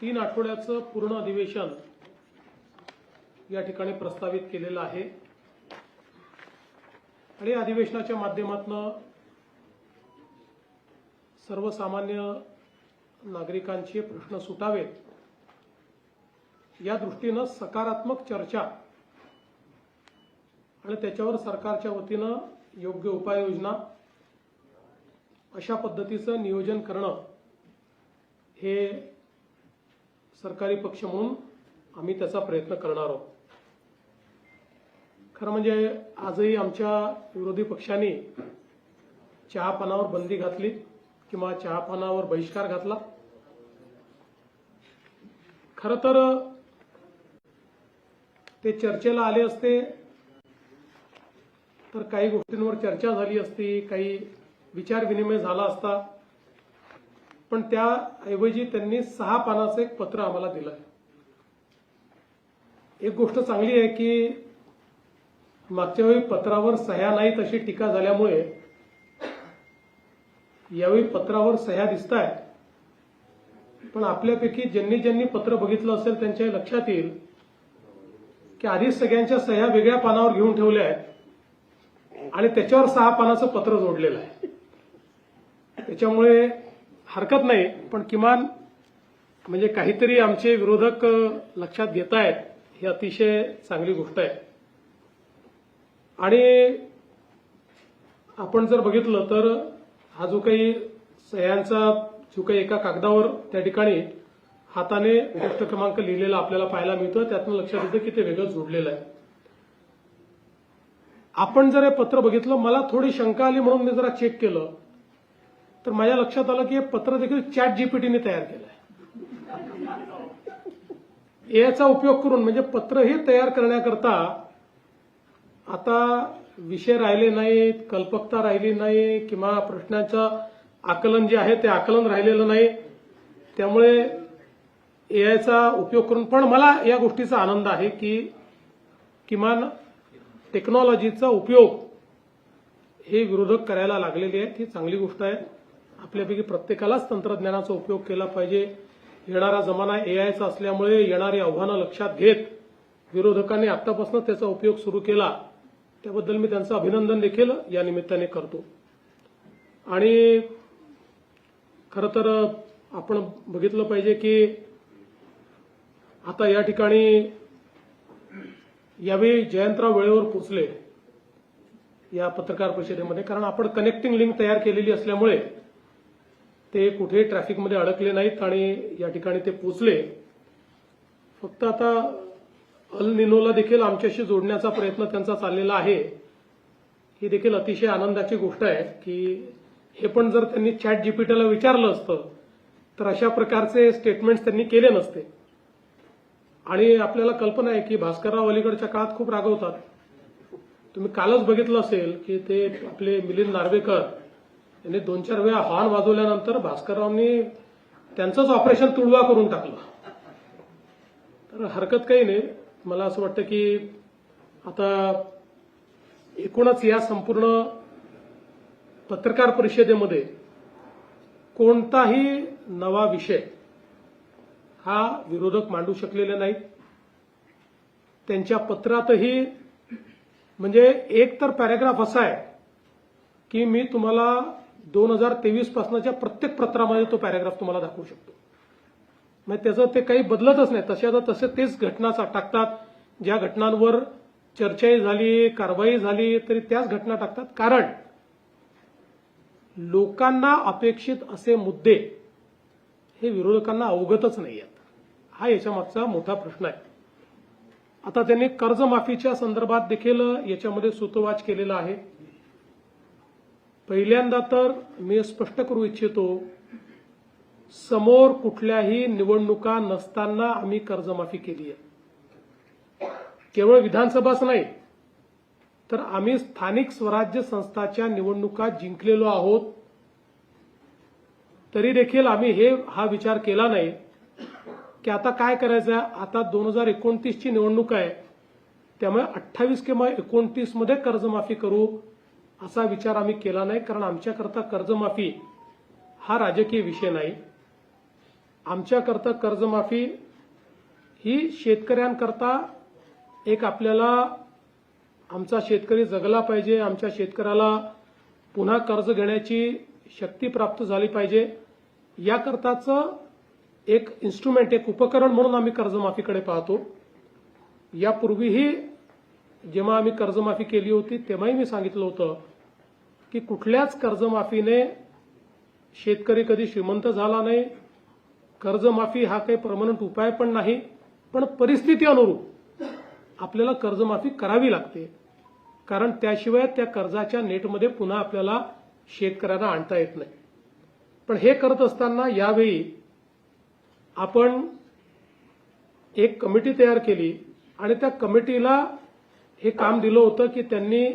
3 आठवड्याचं पूर्ण अधिवेशन या ठिकाणी प्रस्तावित केलेलं आहे आणि अधिवेशनाच्या माध्यमातून सर्वसामान्य नागरिकांचे प्रश्न सुटावेत या दृष्टीने सकारात्मक चर्चा आणि त्याच्यावर सरकारच्या वतीने योग्य उपाययोजना अशा पद्धतीचं नियोजन करणं हे सरकारी पक्ष म्हणून आम्ही त्याचा प्रयत्न करणार आहोत। खरं म्हणजे आजही आमच्या विरोधी पक्षांनी चहापानावर बंदी घातली किंवा चहापानावर बहिष्कार घातला। खरं तर ते चर्चेला आले असते तर काही गोष्टींवर चर्चा झाली असती, काही विचार विनिमय झाला असता, पण त्याऐवजी त्यांनी 6 पानाचं एक पत्र आम्हाला दिलं आहे। एक गोष्ट चांगली आहे की मागच्या वेळी पत्रावर सह्या नाहीत अशी टीका झाल्यामुळे यावेळी पत्रावर सह्या दिसतायत, पण आपल्यापैकी ज्यांनी पत्र बघितलं असेल त्यांच्या लक्षात येईल की आधीच सगळ्यांच्या सह्या वेगळ्या पानावर घेऊन ठेवल्या आहेत आणि त्याच्यावर 6 पानाचं पत्र जोडलेलं आहे। त्याच्यामुळे हरकत नाही, पण किमान म्हणजे काहीतरी आमचे विरोधक लक्षात घेत आहेत, ही अतिशय चांगली गोष्ट आहे। आणि आपण जर बघितलं तर हा जो काही सह्यांचा जो काही एका कागदावर त्या ठिकाणी हाताने गोष्ट क्रमांक लिहिलेला आपल्याला पाहायला मिळतो, त्यातून लक्षात येतं की ते वेगळं जोडलेलं आहे। आपण जर हे पत्र बघितलं, मला थोडी शंका आली म्हणून मी जरा चेक केलं तर माझ्या लक्षात आलं की हे पत्र देखील ChatGPTने तयार केलं आहे। याचा उपयोग करून म्हणजे पत्र हे तयार करण्याकरता आता विषय राहिले नाहीत, कल्पकता राहिली नाही किंवा प्रश्नांचं आकलन जे आहे ते आकलन राहिलेलं नाही, त्यामुळे एआयचा उपयोग करून पण मला या गोष्टीचा आनंद आहे की किमान टेक्नॉलॉजीचा उपयोग हे विरोधक करायला लागलेले आहेत। ही चांगली गोष्ट आहे। आपल्यापैकी प्रत्येकालाच तंत्रज्ञानाचा उपयोग केला पाहिजे। येणारा जमाना एआयचा असल्यामुळे येणारी आव्हानं लक्षात घेत विरोधकांनी आतापासून त्याचा उपयोग सुरू केला, त्याबद्दल मी त्यांचं अभिनंदन देखील या निमित्ताने करतो। आणि खरं तर आपण बघितलं पाहिजे की आता या ठिकाणी यावेळी जयंतराव वेळेवर पोहोचले या पत्रकार परिषदेमध्ये, कारण आपण कनेक्टिंग लिंक तयार केलेली असल्यामुळे ते कुठेही ट्रॅफिकमध्ये अडकले नाहीत आणि या ठिकाणी ते पोहोचले। फक्त आता अल निनोला देखील आमच्याशी जोडण्याचा प्रयत्न त्यांचा चाललेला आहे। ही देखील अतिशय आनंदाची गोष्ट आहे की हे पण जर त्यांनी ChatGPTला विचारलं असतं तर अशा प्रकारचे स्टेटमेंट्स त्यांनी केले नसते। आणि आपल्याला कल्पना आहे की भास्करराव अलीकडच्या काळात खूप रागवतात। तुम्ही कालच बघितलं असेल की ते आपले मिलिंद नार्वेकर यांनी 2-4 वेळा हॉर्न वाजवल्यानंतर भास्कररावांनी त्यांचंच ऑपरेशन तुडवा करून टाकलं। तर हरकत काही नाही। मला असं वाटतं की आता एकूणच या संपूर्ण पत्रकार परिषदेमध्ये कोणताही नवा विषय हा विरोधक मांडू शकलेले नाहीत। त्यांच्या पत्रातही म्हणजे एक तर पॅराग्राफ असा आहे की मी तुम्हाला 2023 पासूनच्या प्रत्येक पत्रामध्ये तो पॅराग्राफ तुम्हाला दाखवू शकतो। म्हणजे त्याचं ते काही बदलतच नाही, तशाचा तसे तेच घटना टाकतात। ज्या घटनांवर चर्चाही झाली, कारवाई झाली तरी त्याच घटना टाकतात, कारण लोकांना अपेक्षित असे मुद्दे हे विरोधकांना अवगतच नाही आहेत। हा याच्या मागचा मोठा प्रश्न आहे। आता त्यांनी कर्जमाफीच्या संदर्भात देखील याच्यामध्ये सूतोवाच केलेला आहे। पहिल्यांदा तर मी स्पष्ट करू इच्छितो, समोर कुठल्याही निवडणुका नसताना आम्ही कर्जमाफी केली आहे। केवळ विधानसभाच नाही तर आम्ही स्थानिक स्वराज्य संस्थाच्या निवडणुका जिंकलेलो आहोत, तरी देखील आम्ही हा विचार केला नाही की आता काय करायचं आहे। आता 2029ची निवडणूक आहे, त्यामुळे 28 किंवा 29 मध्ये कर्जमाफी करू असा विचार आम्ही केला नाही, कारण आमच्याकरता कर्जमाफी हा राजकीय विषय नाही। आमच्याकरता कर्जमाफी ही शेतकऱ्यांकरता एक आपल्याला आमचा शेतकरी जगला पाहिजे, आमच्या शेतकऱ्याला पुन्हा कर्ज घेण्याची शक्ती प्राप्त झाली पाहिजे, याकरताचं एक इन्स्ट्रुमेंट, एक उपकरण म्हणून आम्ही कर्जमाफीकडे पाहतो. यापूर्वीही जेव्हा आम्ही कर्जमाफी केली होती तेव्हाही मी सांगितलं होतं की कुठल्याच कर्जमाफीने शेतकरी कधी श्रीमंत झाला नाही. कर्जमाफी हा काही परमनंट उपाय पण नाही, पण परिस्थिती अनुरूप आपल्याला कर्जमाफी करावी लागते, कारण त्याशिवाय त्या कर्जाच्या नेटमध्ये पुन्हा आपल्याला शेतकऱ्यांना आणता येत नाही. पण हे करत असताना यावेळी आपण एक कमिटी तयार केली आणि त्या कमिटीला हे काम दिलं होतं की त्यांनी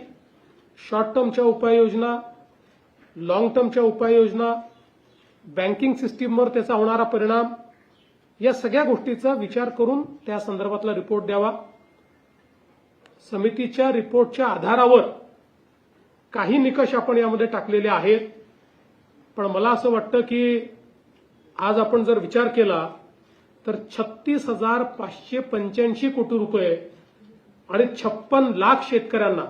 शॉर्ट टर्मच्या उपाययोजना, लॉंग टर्मच्या उपाययोजना, बँकिंग सिस्टीमवर त्याचा होणारा परिणाम, या सगळ्या गोष्टीचा विचार करून त्या संदर्भातला रिपोर्ट द्यावा. समितीच्या रिपोर्टच्या आधारावर काही निकष आपण यामध्ये टाकलेले आहेत. पण मला असं वाटतं की आज आपण जर विचार केला तर 36,585 कोटी रुपये आणि 56 लाख शेतकऱ्यांना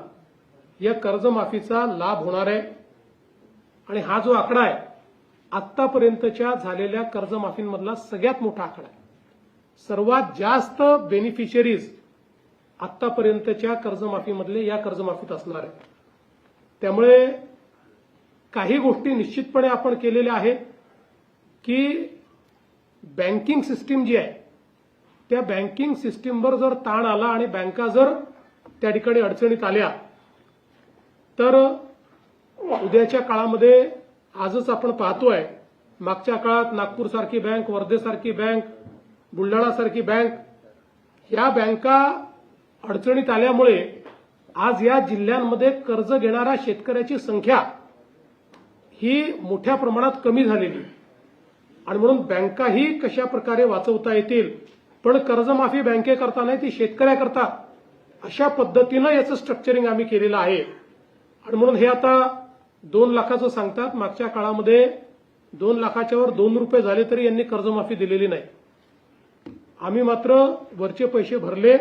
या कर्जमाफीचा लाभ होणार आहे. आणि हा जो आकडा आहे आतापर्यंतच्या झालेल्या कर्जमाफींमधला सगळ्यात मोठा आकडा आहे. सर्वात जास्त बेनिफिशियरीज आतापर्यंतच्या कर्जमाफीमधले या कर्जमाफीत असणार आहे. त्यामुळे काही गोष्टी निश्चितपणे आपण केलेल्या आहेत की बँकिंग सिस्टीम जी आहे त्या बँकिंग सिस्टीमवर जर ताण आला आणि बँका जर त्या ठिकाणी अडचणीत आल्या तर उद्याच्या काळामध्ये आजच आपण पाहतोय, मागच्या काळात नागपूरसारखी बँक, वर्धेसारखी बँक, बुलढाणासारखी बँक, या बँका अडचणीत आल्यामुळे आज या जिल्ह्यांमध्ये कर्ज घेणाऱ्या शेतकऱ्याची संख्या ही मोठ्या प्रमाणात कमी झालेली आणि म्हणून बँकाही कशा प्रकारे वाचवता येतील, पण कर्जमाफी बँकेकरता नाही ती शेतकऱ्याकरता, अशा पद्धतीनं याचं स्ट्रक्चरिंग आम्ही केलेलं आहे. आणि म्हणून हे आता 2 लाखाचं सांगतात, मागच्या काळामध्ये 2 लाखाच्या वर 2 रुपये झाले तरी यांनी कर्जमाफी दिलेली नाही. आम्ही मात्र वरचे पैसे भरले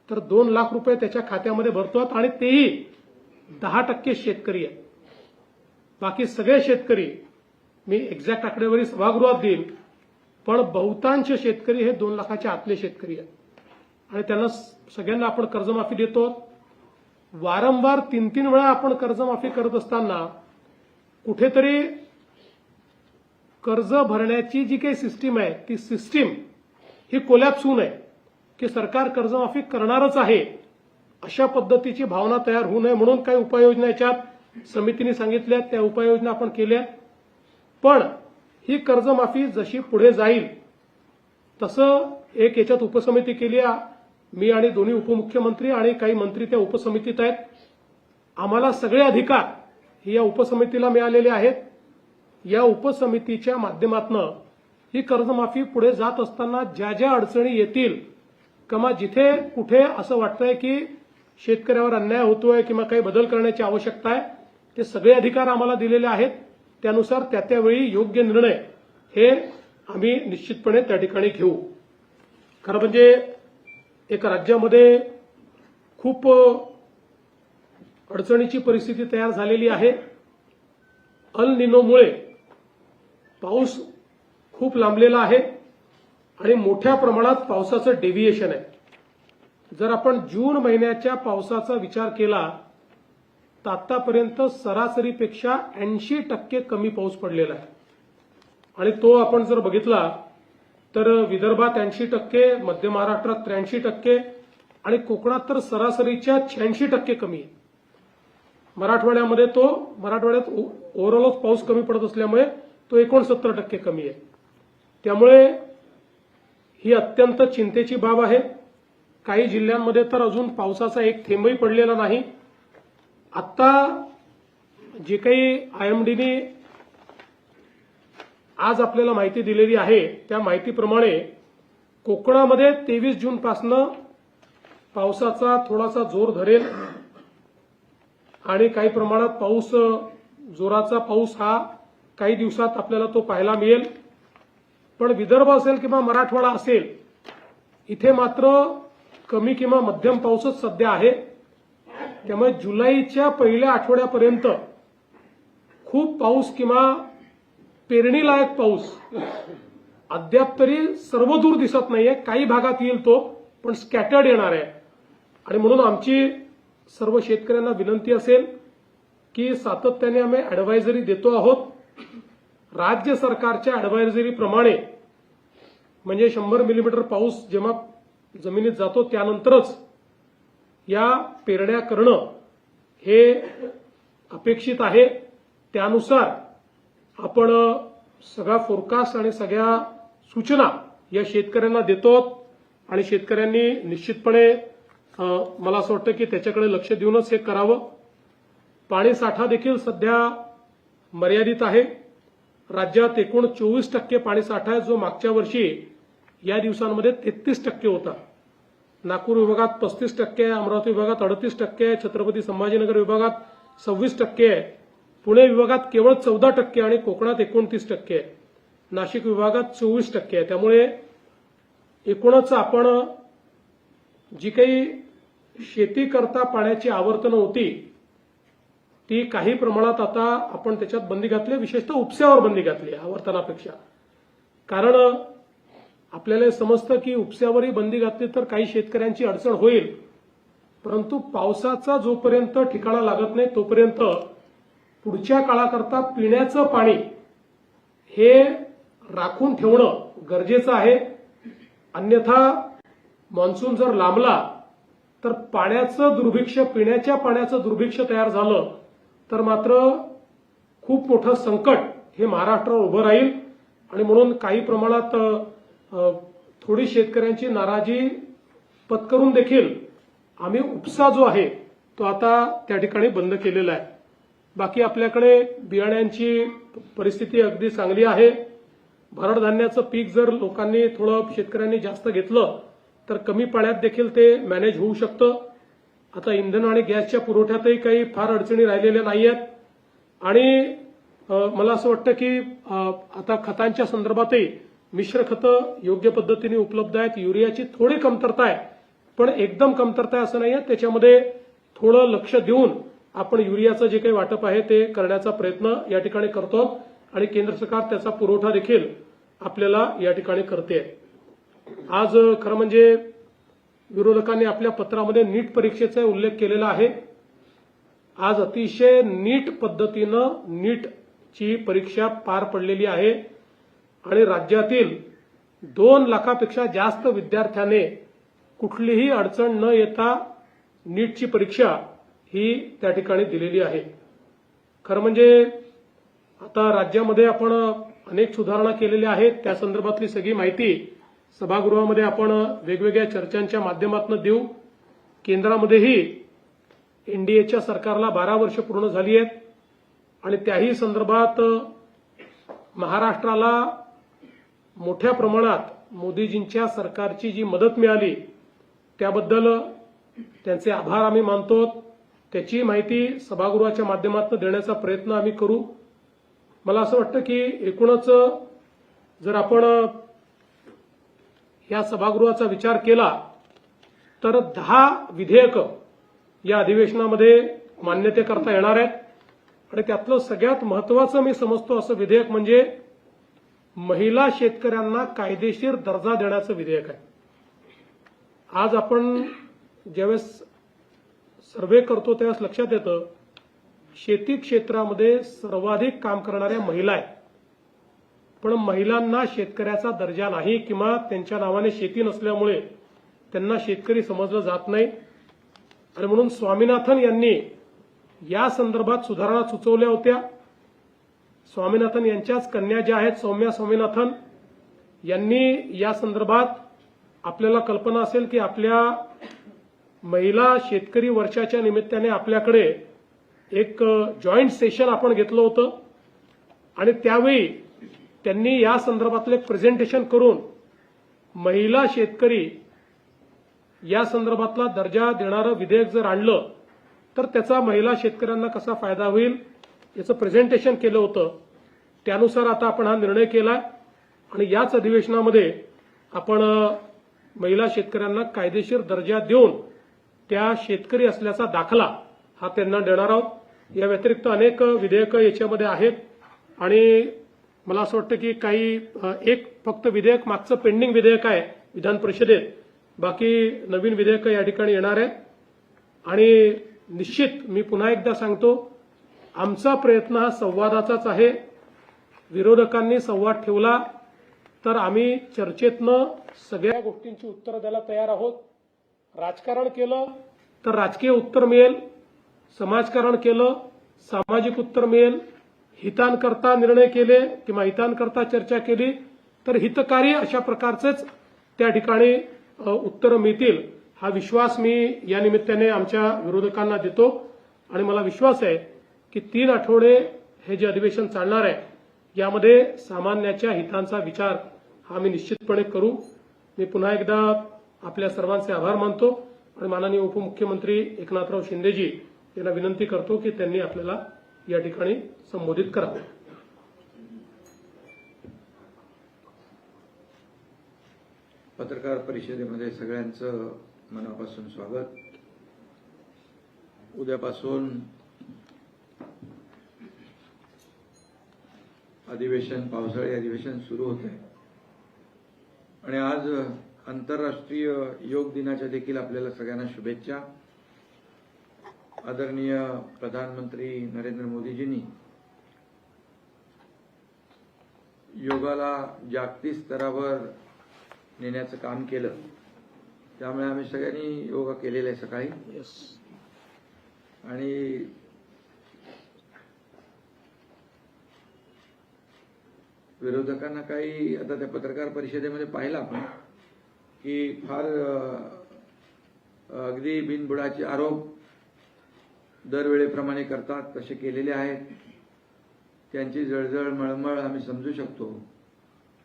तर 2 लाख रुपये त्याच्या खात्यामध्ये भरतो आणि तेही 10% शेतकरी आहे. बाकी सगळे शेतकरी, मी एक्झॅक्ट आकडेवारी सभागृहात देईल, पण बहुतांश शेतकरी हे 2 लाखाच्या आतले शेतकरी आहेत आणि त्यांना सगळ्यांना आपण कर्जमाफी देतो. वारंवार 3-3 वेळा आपण कर्जमाफी करत असताना कुठेतरी कर्ज भरण्याची जी काही सिस्टीम आहे ती सिस्टीम ही कोलॅप्स होऊ नये, की सरकार कर्जमाफी करणारच आहे अशा पद्धतीची भावना तयार होऊ नये म्हणून काही उपाययोजना याच्यात समितीने सांगितल्या, त्या उपाययोजना आपण केल्या. पण ही कर्जमाफी जशी पुढे जाईल तसं एक याच्यात उपसमिती केली आहे. मी आणि दोन्ही उपमुख्यमंत्री आणि काही मंत्री त्या उपसमितीत आहेत. आम्हाला सगळे अधिकार हे या उपसमितीला मिळालेले आहेत. या उपसमितीच्या माध्यमातून ही कर्जमाफी पुढे जात असताना ज्या ज्या अडचणी येतील किंवा जिथे कुठे असं वाटतंय की शेतकऱ्यावर अन्याय होतोय किंवा काही बदल करण्याची आवश्यकता आहे, ते सगळे अधिकार आम्हाला दिलेले आहेत. त्यानुसार त्या त्यावेळी योग्य निर्णय हे आम्ही निश्चितपणे त्या ठिकाणी घेऊ. खरं म्हणजे एक राज्यामध्ये खूप अडचणीची परिस्थिती तयार झालेली आहे. अल निनोमुळे पाऊस खूप लांबलेला आहे आणि मोठ्या प्रमाणात पावसाचं डेव्हिएशन आहे. जर आपण जून महिन्याच्या पावसाचा विचार केला तर आतापर्यंत सरासरीपेक्षा 80% कमी पाऊस पडलेला आहे आणि तो आपण जर बघितला तर विदर्भात 80%, मध्य महाराष्ट्रात 83% आणि कोकणात तर सरासरीच्या 86% कमी आहे. मराठवाड्यात ओव्हरऑलच पाऊस कमी पडत असल्यामुळे तो 69% कमी आहे. त्यामुळे ही अत्यंत चिंतेची बाब आहे. काही जिल्ह्यांमध्ये तर अजून पावसाचा एक थेंबही पडलेला नाही. आता जे काही आयएमडीने आज आपल्याला माहिती दिलेली आहे त्या माहितीप्रमाणे कोकणामध्ये 23 जूनपासून पावसाचा थोडासा जोर धरेल आणि काही प्रमाणात जोराचा पाऊस हा काही दिवसात आपल्याला तो पाहायला मिळेल. पण विदर्भ असेल किंवा मराठवाडा असेल इथे मात्र कमी किंवा मध्यम पाऊसच सध्या आहे. त्यामुळे जुलैच्या पहिल्या आठवड्यापर्यंत खूप पाऊस किंवा पेरणीलायक पाऊस अद्याप तरी सर्वदूर दिसत नाहीये. काही भागात येईल तो, पण स्कॅटर्ड येणार आहे. आणि म्हणून आमची सर्व शेतकऱ्यांना विनंती असेल की सातत्याने आम्ही अॅडव्हायझरी देतो आहोत. राज्य सरकारच्या अॅडव्हायझरीप्रमाणे म्हणजे 100 मिलीमीटर पाऊस जेव्हा जमिनीत जातो त्यानंतरच या पेरण्या करणं हे अपेक्षित आहे. त्यानुसार आपण सगळा फोरकास्ट आणि सगळ्या सूचना या शेतकऱ्यांना देतो आणि शेतकऱ्यांनी निश्चितपणे मला असं वाटतं की त्याच्याकडे लक्ष देऊनच हे करावं. पाणी साठा देखील सध्या मर्यादित आहे. राज्यात एकूण 24% पाणी साठा आहे, जो मागच्या वर्षी या दिवसांमध्ये 33% होता. नागपूर विभागात 35% आहे, अमरावती विभागात 38% आहे, छत्रपती संभाजीनगर विभागात 26% आहे, पुणे विभागात केवळ 14% आणि कोकणात 29% आहे, नाशिक विभागात 24% आहे. त्यामुळे एकूणच आपण जी काही शेती करता पाण्याची आवर्तनं होती ती काही प्रमाणात आता आपण त्याच्यात बंदी घातली, विशेषतः उपस्यावर बंदी घातली आवर्तनापेक्षा. कारण आपल्याला समजतं की उपस्यावरही बंदी घातली तर काही शेतकऱ्यांची अडचण होईल, परंतु पावसाचा जोपर्यंत ठिकाणा लागत नाही तोपर्यंत पुढच्या काळाकरता पिण्याचं पाणी हे राखून ठेवणं गरजेचं आहे. अन्यथा मान्सून जर लांबला तर पाण्याचं दुर्भिक्ष्य, पिण्याच्या पाण्याचं दुर्भिक्ष्य तयार झालं तर मात्र खूप मोठं संकट हे महाराष्ट्रावर उभं राहील. आणि म्हणून काही प्रमाणात थोडी शेतकऱ्यांची नाराजी पत्करून देखील आम्ही उपसा जो आहे तो आता त्या ठिकाणी बंद केलेला आहे. बाकी आपल्याकडे बियाण्यांची परिस्थिती अगदी चांगली आहे. भरड धान्याचं पीक जर लोकांनी थोडं शेतकऱ्यांनी जास्त घेतलं तर कमी पाण्यात देखील ते मॅनेज होऊ शकतं. आता इंधन आणि गॅसच्या पुरवठ्यातही काही फार अडचणी राहिलेल्या नाहीयेत. आणि मला असं वाटतं की आता खतांच्या संदर्भातही मिश्र खतं योग्य पद्धतीने उपलब्ध आहेत. युरियाची थोडी कमतरता आहे, पण एकदम कमतरता आहे असं नाहीये. त्याच्यामध्ये थोडं लक्ष देऊन आपण युरियाचं जे काही वाटप आहे ते करण्याचा प्रयत्न या ठिकाणी करतो आणि केंद्र सरकार त्याचा पुरवठा देखील आपल्याला या ठिकाणी करते. आज खरं म्हणजे विरोधकांनी आपल्या पत्रामध्ये नीट परीक्षेचा उल्लेख केलेला आहे. आज अतिशय नीट पद्धतीनं नीटची परीक्षा पार पडलेली आहे आणि राज्यातील 2 लाखापेक्षा जास्त विद्यार्थ्याने कुठलीही अडचण न येता नीटची परीक्षा ही त्या ठिकाणी दिलेली आहे. खरं म्हणजे आता राज्यामध्ये आपण अनेक सुधारणा केलेल्या आहेत. त्या संदर्भातली सगळी माहिती सभागृहामध्ये आपण वेगवेगळ्या चर्चांच्या माध्यमातून देऊ. केंद्रामध्येही एनडीएच्या सरकारला 12 वर्ष पूर्ण झाली आहेत आणि त्याही संदर्भात महाराष्ट्राला मोठ्या प्रमाणात मोदीजींच्या सरकारची जी मदत मिळाली त्याबद्दल त्यांचे आभार आम्ही मानतो. त्याची माहिती सभागृहाच्या माध्यमातून देण्याचा प्रयत्न आम्ही करू. मला असं वाटतं की एकूणच जर आपण या सभागृहाचा विचार केला तर 10 विधेयकं या अधिवेशनामध्ये मान्यतेकरता येणार आहेत आणि त्यातलं सगळ्यात महत्वाचं मी समजतो असं विधेयक म्हणजे महिला शेतकऱ्यांना कायदेशीर दर्जा देण्याचं विधेयक आहे. आज आपण ज्यावेळेस सर्व्हे करतो त्यावेळेस लक्षात येतं शेती क्षेत्रामध्ये सर्वाधिक काम करणाऱ्या महिला आहेत, पण महिलांना शेतकऱ्याचा दर्जा नाही किंवा त्यांच्या नावाने शेती नसल्यामुळे त्यांना शेतकरी समजलं जात नाही. आणि म्हणून स्वामीनाथन यांनी या संदर्भात सुधारणा सुचवल्या होत्या. स्वामीनाथन यांच्याच कन्या ज्या आहेत सौम्या स्वामीनाथन यांनी या संदर्भात आपल्याला कल्पना असेल की आपल्या महिला शेतकरी वर्षाच्या निमित्ताने आपल्याकडे एक जॉईंट सेशन आपण घेतलं होतं आणि त्यावेळी त्यांनी या संदर्भातलं एक प्रेझेंटेशन करून महिला शेतकरी या संदर्भातला दर्जा देणारं विधेयक जर आणलं तर त्याचा महिला शेतकऱ्यांना कसा फायदा होईल याचं प्रेझेंटेशन केलं होतं. त्यानुसार आता आपण हा निर्णय केला आणि याच अधिवेशनामध्ये आपण महिला शेतकऱ्यांना कायदेशीर दर्जा देऊन त्या शेतकरी असल्याचा दाखला हा त्यांना देणार आहोत। या व्यतिरिक्त अनेक विधेयकं याच्यामध्ये आहेत आणि मला असं वाटतं की काही एक फक्त विधेयक मागचं पेंडिंग विधेयक आहे विधान परिषदेत, बाकी नवीन विधेयकं या ठिकाणी येणार आहे। आणि निश्चित मी पुन्हा एकदा सांगतो, आमचा प्रयत्न हा संवादाचाच आहे। विरोधकांनी संवाद ठेवला तर आम्ही चर्चेतनं सगळ्या गोष्टींची उत्तरं द्यायला तयार आहोत। राजकारण केलं तर राजकीय उत्तर मिळेल, समाजकारण केलं सामाजिक उत्तर मिळेल, हितांकरता निर्णय केले किंवा हितांकरता चर्चा केली तर हितकारी अशा प्रकारचेच त्या ठिकाणी उत्तरं मिळतील, हा विश्वास मी या निमित्ताने आमच्या विरोधकांना देतो। आणि मला विश्वास आहे की 3 आठवडे हे जे अधिवेशन चालणार आहे यामध्ये सामान्याच्या हितांचा विचार हा मी निश्चितपणे करू। मी पुन्हा एकदा आपल्या सर्वांचे आभार मानतो आणि माननीय उपमुख्यमंत्री एकनाथराव शिंदेजी यांना विनंती करतो की त्यांनी आपल्याला या ठिकाणी संबोधित करावं। पत्रकार परिषदेमध्ये सगळ्यांचं मनापासून स्वागत। उद्यापासून पावसाळी अधिवेशन सुरू होत आहे आणि आज आंतरराष्ट्रीय योग दिनाच्या देखील आपल्याला सगळ्यांना शुभेच्छा। आदरणीय प्रधानमंत्री नरेंद्र मोदीजींनी योगाला जागतिक स्तरावर नेण्याचं काम केलं, त्यामुळे आम्ही सगळ्यांनी योगा केलेला आहे सकाळी। आणि विरोधकांना काही आता त्या पत्रकार परिषदेमध्ये पाहिलं आपण की फार अगदी बिनबुडाचे आरोप दरवेळेप्रमाणे करतात, तसे केलेले आहेत। त्यांची जळजळ मळमळ आम्ही समजू शकतो,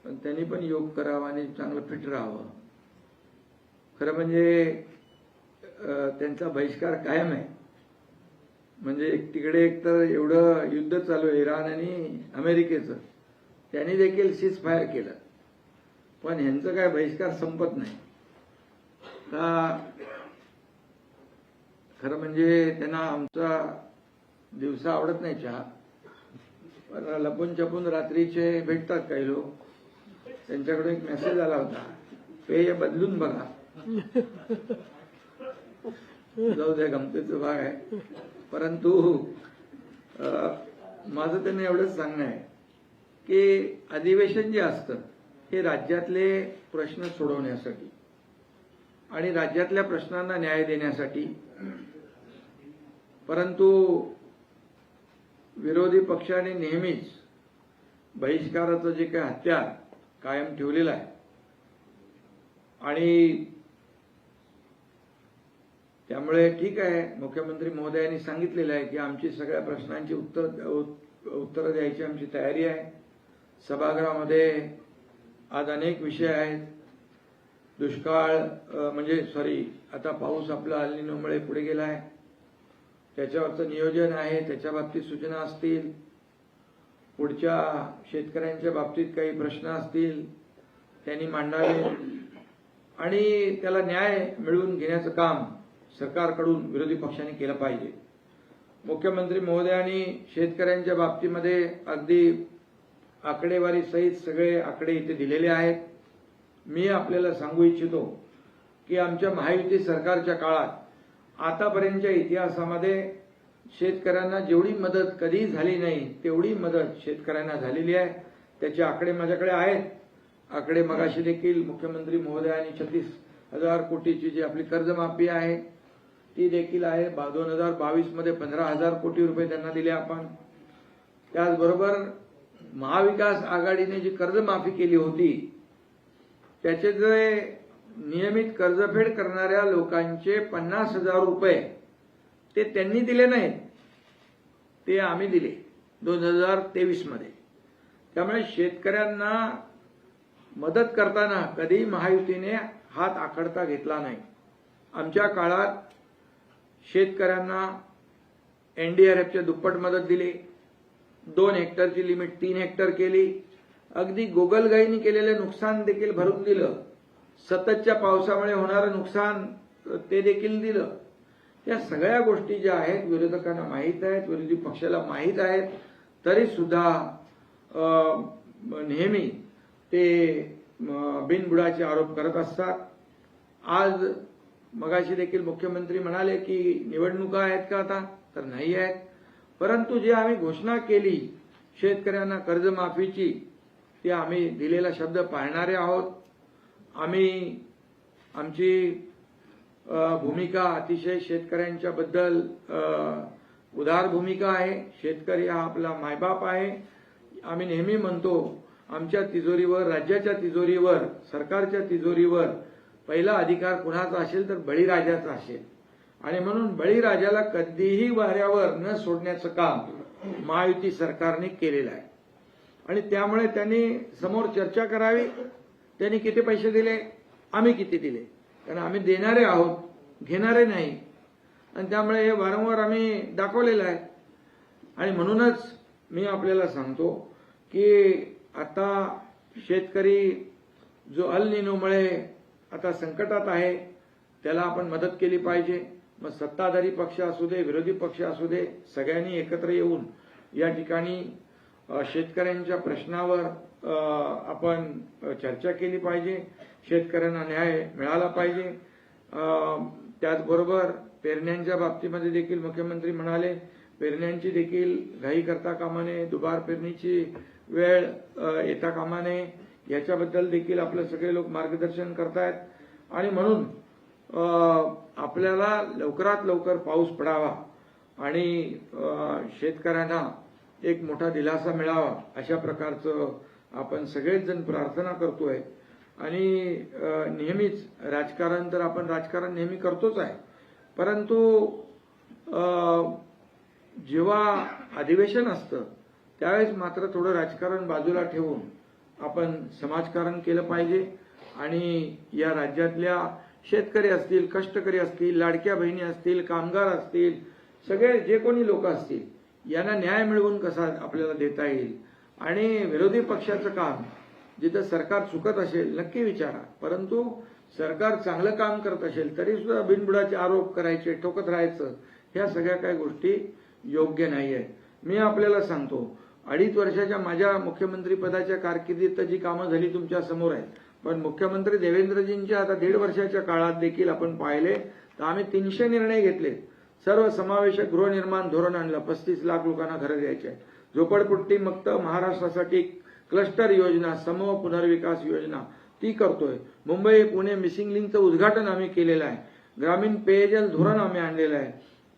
पण त्यांनी पण योग करावा आणि चांगलं फिट राहावं। खरं म्हणजे त्यांचा बहिष्कार कायम आहे। म्हणजे तिकडे एकतर एवढं युद्ध चालू आहे इराण आणि अमेरिकेचं, त्यांनी देखील सीज फायर केलं, पण ह्यांचं काय बहिष्कार संपत नाही का? खरं म्हणजे त्यांना आमचा दिवसा आवडत नाही चहा, पण लपून छपून रात्रीचे भेटतात काही लोक। त्यांच्याकडून एक मेसेज आला होता, पेय बदलून बघा। जाऊ द्या, गमतीचा भाग आहे। परंतु माझं त्यांना एवढंच सांगणं आहे की अधिवेशन जे असतं हे राज्यातले प्रश्न सोडवण्यासाठी आणि राज्यातल्या प्रश्नांना न्याय देण्यासाठी, परंतु विरोधी पक्षाने नेहमीच बहिष्काराचं जे काही हत्यार कायम ठेवलेलं आहे आणि त्यामुळे ठीक आहे, मुख्यमंत्री महोदयांनी सांगितलेलं आहे की आमची सगळ्या प्रश्नांची उत्तरं द्यायची आमची तयारी आहे। सभागृहामध्ये आज अनेक विषय आहेत। दुष्काळ आता पाऊस आपला अल निनोमुळे पुढे गेला आहे, त्याच्यावरचं नियोजन आहे, त्याच्या बाबतीत सूचना असतील, पुढच्या शेतकऱ्यांच्या बाबतीत काही प्रश्न असतील त्यांनी मांडावे आणि त्याला न्याय मिळवून घेण्याचं काम सरकारकडून विरोधी पक्षांनी केलं पाहिजे। मुख्यमंत्री महोदयांनी शेतकऱ्यांच्या बाबतीमध्ये अगदी आकडेवारी सहित सगळे आकडे इथे दिलेले आहेत। मी आपल्याला सांगू इच्छितो की आमच्या महायुती सरकारच्या काळात आतापर्यंतच्या इतिहासामध्ये शेतकऱ्यांना जेवढी मदत कधी झाली नाही तेवढी मदत शेतकऱ्यांना झालेली आहे। त्याचे आकडे माझ्याकडे आहेत। आकडे मगाशी देखील मुख्यमंत्री महोदयांनी 36,000 कोटीची जी आपली कर्जमाफी आहे ती देखील आहे। 2022 मध्ये 15,000 कोटी रुपये त्यांना दिले आपण। त्याचबरोबर महाविकास आघाडीने जी कर्जमाफी केली होती त्याचे जे नियमित कर्जफेड करणाऱ्या लोकांचे 50,000 रुपये ते त्यांनी दिले नाहीत, ते आम्ही दिले 2023 मध्ये। त्यामुळे शेतकऱ्यांना मदत करताना कधी महायुतीने हात आखडता घेतला नाही। आमच्या काळात शेतकऱ्यांना एनडीआरएफच्या दुप्पट मदत दिली, 2 हेक्टरची लिमिट 3 हेक्टर केली, अगदी गोगलगाईंनी केलेलं नुकसान देखील भरून दिलं. सततच्या पावसामुळे होणारं नुकसान ते देखील दिलं. या सगळ्या गोष्टी ज्या आहेत विरोधकांना माहीत आहेत, विरोधी पक्षाला माहीत आहेत, तरी सुद्धा नेहमी ते बिनबुडाचे आरोप करत असतात. आज मगाशी देखील मुख्यमंत्री म्हणाले की निवडणुका आहेत का आता, तर नाही आहेत. परंतु जे आम्ही घोषणा केली शेतकऱ्यांना कर्जमाफीची, ती आम्ही दिलेला शब्द पाळणारे आहोत. आम्ही आमची भूमिका अतिशय शेतकऱ्यांच्या बद्दल उदार भूमिका आहे. शेतकरी हा आपला मायबाप आहे. आम्ही नेहमी म्हणतो आमच्या तिजोरीवर, राज्याच्या तिजोरीवर, सरकारच्या तिजोरीवर पहिला अधिकार कुणाचा असेल तर बळीराजाचा असेल. आणि म्हणून बळीराजाला कधीही वाऱ्यावर न सोडण्याचं काम महायुती सरकारने केलेलं आहे. आणि त्यामुळे त्यांनी समोर चर्चा करावी. त्यांनी किती पैसे दिले, आम्ही किती दिले, कारण आम्ही देणारे आहोत, घेणारे नाही. आणि त्यामुळे हे वारंवार आम्ही दाखवलेलं आहे. आणि म्हणूनच मी आपल्याला सांगतो की आता शेतकरी जो अल निनोमुळे आता संकटात आहे त्याला आपण मदत केली पाहिजे. मग सत्ताधारी पक्ष असू दे, विरोधी पक्ष असू दे, सगळ्यांनी एकत्र येऊन या ठिकाणी शेतकऱ्यांच्या प्रश्नावर आपण चर्चा केली पाहिजे. शेतकऱ्यांना न्याय मिळाला पाहिजे. त्याचबरोबर पेरण्यांच्या बाबतीमध्ये देखील मुख्यमंत्री म्हणाले पेरण्यांची देखील घाई करता कामा नये, दुबार पेरणीची वेळ येता कामा नये, याच्याबद्दल देखील आपले सगळे लोक मार्गदर्शन करतायत. आणि म्हणून आपल्याला लवकरात लवकर पाऊस पडावा आणि शेतकऱ्यांना एक मोठा दिलासा मिळावा अशा प्रकारचं आपण सगळेच जण प्रार्थना करतोय. आणि नेहमीच राजकारण तर आपण राजकारण नेहमी करतोच आहे, परंतु जेव्हा अधिवेशन असतं त्यावेळेस मात्र थोडं राजकारण बाजूला ठेवून आपण समाजकारण केलं पाहिजे. आणि या राज्यातल्या शेतकरी असतील, कष्टकरी असतील, लाडक्या बहिणी असतील, कामगार असतील, सगळे जे कोणी लोक असतील यांना न्याय मिळवून कसा आपल्याला देता येईल. आणि विरोधी पक्षाचं काम जिथं सरकार चुकत असेल नक्की विचारा, परंतु सरकार चांगलं काम करत असेल तरी सुद्धा बिनबुडाचे आरोप करायचे, ठोकत राहायचं, ह्या सगळ्या काही गोष्टी योग्य नाही आहेत. मी आपल्याला सांगतो 2.5 वर्षाच्या माझ्या मुख्यमंत्री पदाच्या कारकिर्दीत जी कामं झाली तुमच्या समोर आहेत, पण मुख्यमंत्री देवेंद्रजींच्या आता 1.5 वर्षाच्या काळात देखील आपण पाहिले तर आम्ही 300 निर्णय घेतले. सर्व समावेशक गृहनिर्माण धोरण आणलं, 35 लाख लोकांना घरं द्यायची आहे. झोपडपट्टी मुक्त महाराष्ट्रासाठी क्लस्टर योजना, समूह पुनर्विकास योजना ती करतोय. मुंबई पुणे मिसिंग लिंकचं उद्घाटन आम्ही केलेलं आहे. ग्रामीण पेयजल धोरण आम्ही आणलेलं आहे.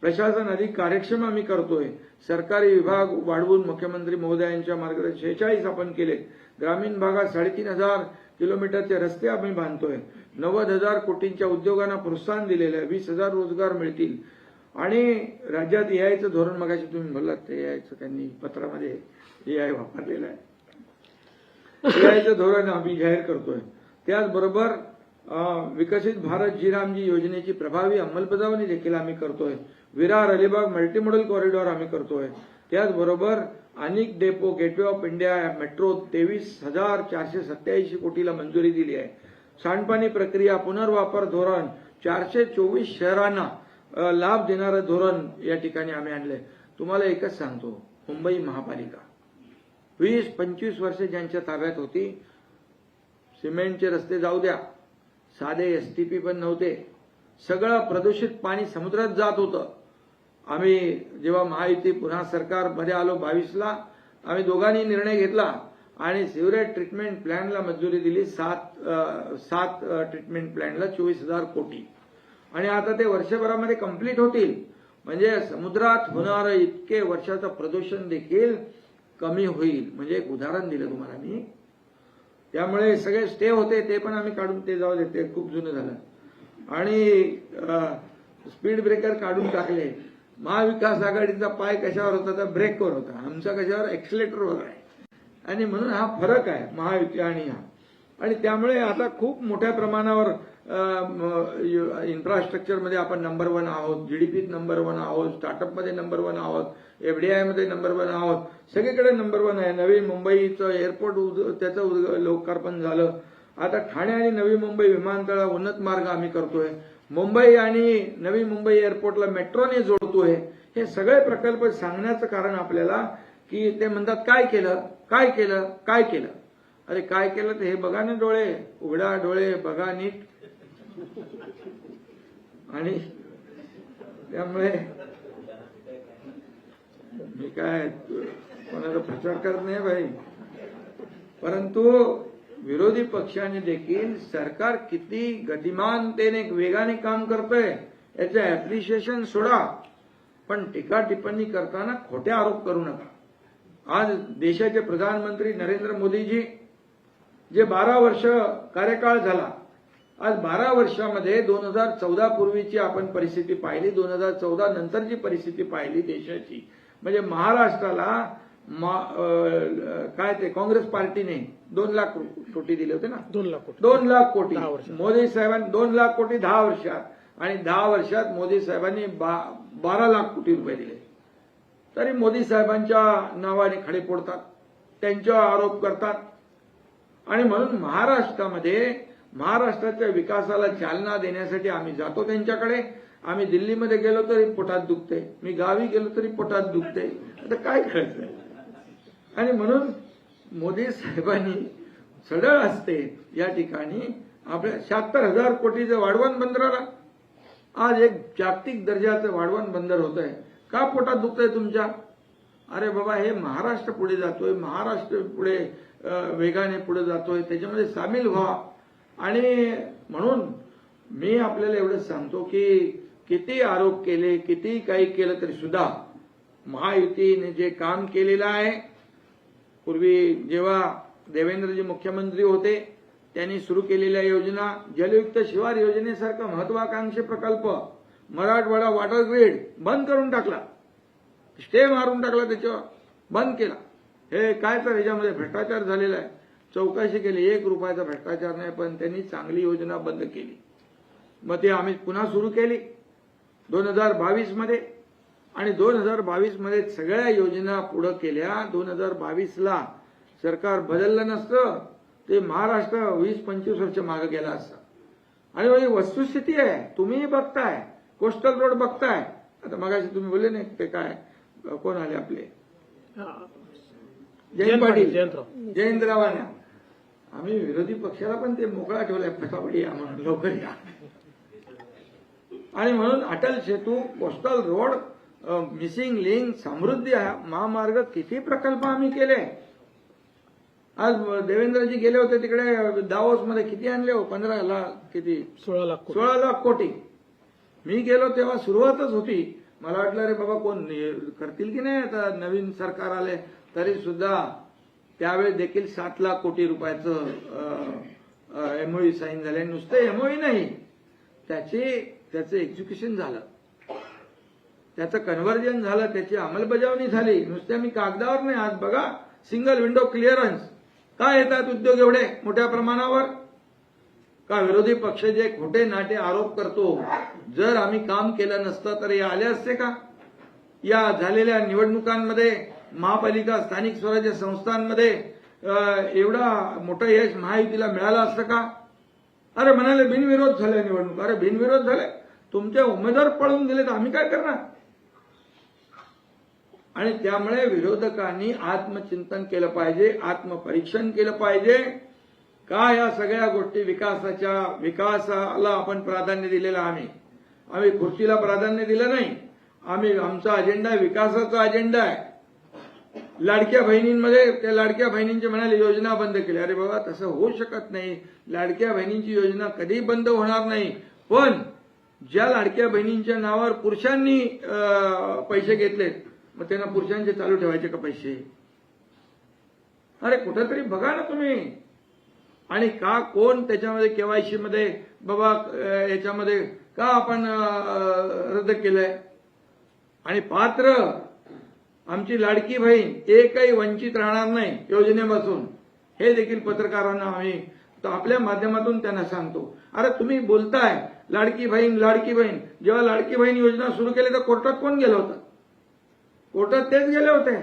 प्रशासन अधिक कार्यक्षम आम्ही करतोय. सरकारी विभाग वाढवून मुख्यमंत्री महोदयांच्या मार्गदर्शन 46 आपण केले. ग्रामीण भागात 3,500 किलोमीटरचे रस्ते आम्ही बांधतोय. 90,000 कोटींच्या उद्योगांना प्रोत्साहन दिलेलं आहे. 20,000 रोजगार मिळतील. आणि राज्यात एआयचं धोरण मगाशी तुम्ही बोललात ते एआयचं त्यांनी पत्रामध्ये एआय वापरलेलं आहे. एआयचं धोरण आम्ही जाहीर करतोय. त्याचबरोबर विकसित भारत जीरामजी योजनेची प्रभावी अंमलबजावणी देखील आम्ही करतोय. विरार अलिबाग मल्टीमॉडल कॉरिडॉर आम्ही करतोय. त्याचबरोबर अनेक depot gateway of India metro 23,487 कोटीला मंजुरी दिली आहे. सांडपाणी प्रक्रिया पुनर्वापर धोरण 424 शहरांना लाभ देणारं धोरण या ठिकाणी आम्ही आणलंय. तुम्हाला एकच सांगतो, मुंबई महापालिका 20-25 वर्षे ज्यांच्या ताब्यात होती, सिमेंटचे रस्ते जाऊ द्या, साधे एसटीपी पण नव्हते, सगळं प्रदूषित पाणी समुद्रात जात होतं. आम्ही जेव्हा महायुती पुन्हा सरकारमध्ये आलो 22ला, आम्ही दोघांनी निर्णय घेतला आणि सिवरेज ट्रीटमेंट प्लॅनला मंजुरी दिली. 7 ट्रीटमेंट प्लॅनला 24,000 कोटी. आणि आता ते वर्षभरामध्ये कंप्लीट होतील. म्हणजे समुद्रात होणारं इतके वर्षाचं प्रदूषण देखील कमी होईल. म्हणजे एक उदाहरण दिलं तुम्हाला मी. त्यामुळे सगळे स्टे होते ते पण आम्ही काढून ते जाऊ देते, खूप जुनं झालं. आणि स्पीड ब्रेकर काढून टाकले. महाविकास आघाडीचा पाय कशावर होता तर ब्रेकवर होता, आमचा कशावर एक्सिलेटरवर आहे. आणि म्हणून हा फरक आहे महायुती आणि हा. आणि त्यामुळे आता खूप मोठ्या प्रमाणावर इन्फ्रास्ट्रक्चरमध्ये आपण नंबर 1 आहोत, जीडीपीत नंबर 1 आहोत, स्टार्टअपमध्ये नंबर 1 आहोत, एफडीआयमध्ये नंबर 1 आहोत, सगळीकडे नंबर 1 आहे. नवी मुंबईचं एअरपोर्ट त्याचं लोकार्पण झालं. आता ठाणे आणि नवी मुंबई विमानतळ उन्नत मार्ग आम्ही करतोय. मुंबई आणि नवी मुंबई एअरपोर्टला मेट्रोने जोडतोय. हे सगळे प्रकल्प सांगण्याचं कारण आपल्याला की ते म्हणतात काय केलं काय केलं काय केलं. अरे काय केलं तर हे बघा ना, डोळे उघडा, डोळे बघा नीट. आणि त्यामुळे मी काय कोणाचा प्रचार करत नाही भाई, परंतु विरोधी पक्षाने देखील सरकार किती गतिमानतेने वेगाने काम करतंय याचं अप्रिशिएशन सोडा, पण टीका टिप्पणी करताना खोटे आरोप करू नका. आज देशाचे प्रधानमंत्री नरेंद्र मोदीजी जे 12 वर्ष कार्यकाळ झाला, आज 12 वर्षामध्ये 2014 पूर्वीची आपण परिस्थिती पाहिली, 2014 नंतरची परिस्थिती पाहिली देशाची, म्हणजे महाराष्ट्राला काय ते काँग्रेस पार्टीने 2 लाख कोटी दिले होते ना, 2 लाख कोटी 2 लाख कोटी 10 वर्षात. मोदी साहेबांनी 2 लाख कोटी 10 वर्षात, आणि 10 वर्षात मोदी साहेबांनी 12 लाख कोटी रुपये दिले. तरी मोदी साहेबांच्या नावाने खडे फोडतात, त्यांच्यावर आरोप करतात. आणि म्हणून महाराष्ट्राच्या विकासाला चालना देण्यासाठी आम्ही जातो त्यांच्याकडे. आम्ही दिल्लीमध्ये गेलो तरी पोटात दुखते, मी गावी गेलो तरी पोटात दुखते. आता काय करायचं. आणि म्हणून मोदी साहेबांनी सरळ असते या ठिकाणी आपल्या 76,000 कोटीचं वाढवण बंदराला आज एक जागतिक दर्जाचं वाढवण बंदर होत आहे. का पोटात दुखतंय तुमच्या. अरे बाबा, हे महाराष्ट्र पुढे जातोय, महाराष्ट्र पुढे वेगाने पुढे जातोय, त्याच्यामध्ये सामील व्हा. आणि म्हणून मी आपल्याला एवढंच सांगतो की किती आरोप केले, किती काही केलं तरी सुद्धा महायुतीने जे काम केलेलं आहे, पूर्वी जेव्हा देवेंद्रजी मुख्यमंत्री होते त्यांनी सुरू केलेल्या योजना, जलयुक्त शिवार योजनेसारखा महत्वाकांक्षी प्रकल्प, मराठवाडा वॉटर ग्रीड बंद करून टाकला, स्टे मारून टाकला, त्याच्यावर बंद केला. हे काय तर ह्याच्यामध्ये भ्रष्टाचार झालेला आहे. चौकशी केली, 1 रुपयाचा भ्रष्टाचार नाही, पण त्यांनी चांगली योजना बंद केली. मग ती आम्ही पुन्हा सुरू केली 2022 मध्ये, आणि 2022 मध्ये सगळ्या योजना पुढे केल्या. 2022ला सरकार बदललं नसतं ते महाराष्ट्र 20-25 वर्ष मागे गेला असतं. आणि ही वस्तुस्थिती आहे, तुम्हीही बघताय, कोस्टल रोड बघताय. आता मगाशी तुम्ही बोलले नाही ते काय कोण आले आपले जयंत पाटील, जयंतरावांना. आम्ही विरोधी पक्षाला पण ते मोकळा ठेवलाय, फटाफटी या म्हणून, लवकर या. आणि म्हणून Atal Setu, coastal road, missing link, समृद्धी महामार्ग, किती प्रकल्प आम्ही केले. आज देवेंद्रजी गेले होते तिकडे दावोसमध्ये, किती आणले हो, 15 लाख, किती 16 लाख कोटी. 16 लाख कोटी. मी गेलो तेव्हा सुरुवातच होती, मला वाटलं रे बाबा कोण करतील की नाही, आता नवीन सरकार आले तरी सुद्धा त्यावेळेस देखील 7 लाख कोटी रुपयाचं एमओयू साईन झाले. नुसतं एमओयू नाही, त्याचं एक्झिक्युशन झालं, त्याचं कन्व्हर्जन झालं, त्याची अंमलबजावणी झाली. नुसत्या मी कागदावर नाही. आज बघा, सिंगल विंडो क्लिअरन्स. काय येतात उद्योग एवढे मोठ्या प्रमाणावर. का विरोधी पक्ष जे खोटे नाटे आरोप करतो, जर आम्ही काम केलं नसतं तर हे आले असते का. या झालेल्या निवडणुकांमध्ये महापालिका, स्थानिक स्वराज्य संस्थांमध्ये एवढा मोठं यश महायुतीला मिळालं असतं का. अरे म्हणाले बिनविरोध झाल्या निवडणूक. अरे बिनविरोध झाले, तुमचे उमेदवार पळून गेले तर आम्ही काय करणार. आणि त्यामुळे विरोधकांनी आत्मचिंतन केलं पाहिजे, आत्मपरीक्षण केलं पाहिजे. का या सगळ्या गोष्टी विकासाला आपण प्राधान्य दिलेलं. आम्ही खुर्चीला प्राधान्य दिलं नाही. आमचा अजेंडा विकासाचा अजेंडा आहे. लाडक्या बहिणींमध्ये त्या लाडक्या बहिणींचे म्हणाले योजना बंद केली. अरे बाबा, तसं होऊ शकत नाही. लाडक्या बहिणींची योजना कधी बंद होणार नाही. पण ज्या लाडक्या बहिणींच्या नावावर पुरुषांनी पैसे घेतले, मग त्यांना पुरुषांचे चालू ठेवायचे का पैसे. अरे कुठेतरी बघा ना तुम्ही. आणि का कोण त्याच्यामध्ये केवायसी मध्ये बाबा याच्यामध्ये का आपण रद्द केलंय. आणि पात्र आमची लाडकी बहीण एकही वंचित राहणार नाही योजनेपासून, हे देखील पत्रकारांना आम्ही तर आपल्या माध्यमातून त्यांना सांगतो, अरे तुम्ही बोलताय लाडकी बहीण लाडकी बहीण, जेव्हा लाडकी बहीण योजना सुरू केली तर कोर्टात कोण गेलं होतं? कोर्टात तेच गेले होते,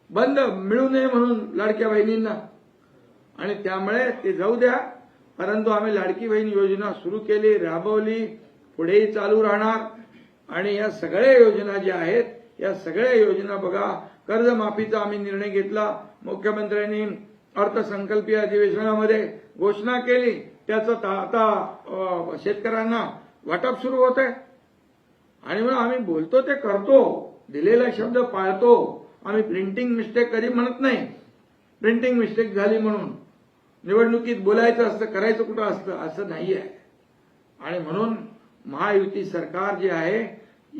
बंद मिळू नये म्हणून लाडक्या बहिणींना. आणि त्यामुळे ते जाऊ द्या, परंतु आम्ही लाडकी बहीण योजना सुरू केली, राबवली, पुढेही चालू राहणार. आणि या सगळ्या योजना ज्या आहेत, या सगळ्या योजना बघा, कर्जमाफीचा आम्ही निर्णय घेतला, मुख्यमंत्र्यांनी अर्थसंकल्पीय अधिवेशनामध्ये घोषणा केली, त्याचं आता शेतकऱ्यांना वाटप सुरू होत आहे. आणि म्हणून आम्ही बोलतो ते करतो, दिलेला शब्द पाळतो. आम्ही प्रिंटिंग मिस्टेक कधी म्हणत नाही, प्रिंटिंग मिस्टेक झाली म्हणून निवडणुकीत बोलायचं असतं, करायचं कुठं असतं, असं नाहीये. आणि म्हणून महायुती सरकार जे आहे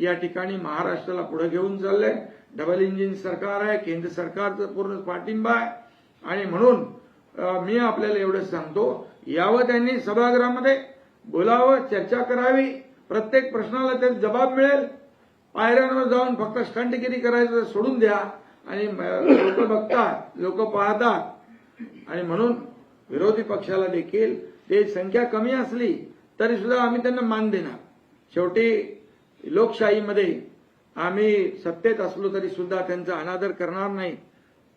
या ठिकाणी महाराष्ट्राला पुढे घेऊन चाललंय. डबल इंजिन सरकार आहे, केंद्र सरकारचं पूर्ण पाठिंबा आहे. आणि म्हणून मी आपल्याला एवढंच सांगतो, यावं त्यांनी सभागृहामध्ये बोलावं, चर्चा करावी, प्रत्येक प्रश्नाला ते जबाब मिळेल. पायऱ्यांवर जाऊन फक्त स्टंटगिरी करायचं सोडून द्या. आणि लोक बघतात, लोक पाहतात. आणि म्हणून विरोधी पक्षाला देखील ते संख्या कमी असली तरी सुद्धा आम्ही त्यांना मान देणार. शेवटी लोकशाहीमध्ये आम्ही सत्तेत असलो तरी सुद्धा त्यांचा अनादर करणार नाही.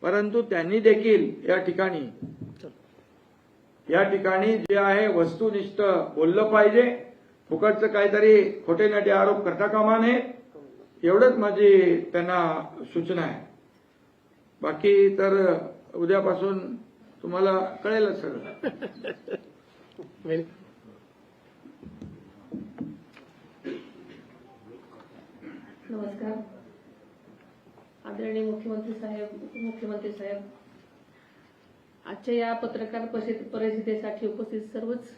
परंतु त्यांनी देखील या ठिकाणी जे आहे वस्तुनिष्ठ बोललं पाहिजे. फुकटचं काहीतरी खोटे नाटे आरोप करता कामा नये, एवढंच माझी त्यांना सूचना आहे. बाकी तर उद्यापासून तुम्हाला कळेलच सगळं. नमस्कार. आदरणीय मुख्यमंत्री साहेब, उपमुख्यमंत्री साहेब, आजच्या या पत्रकार परिषदेसाठी उपस्थित सर्वच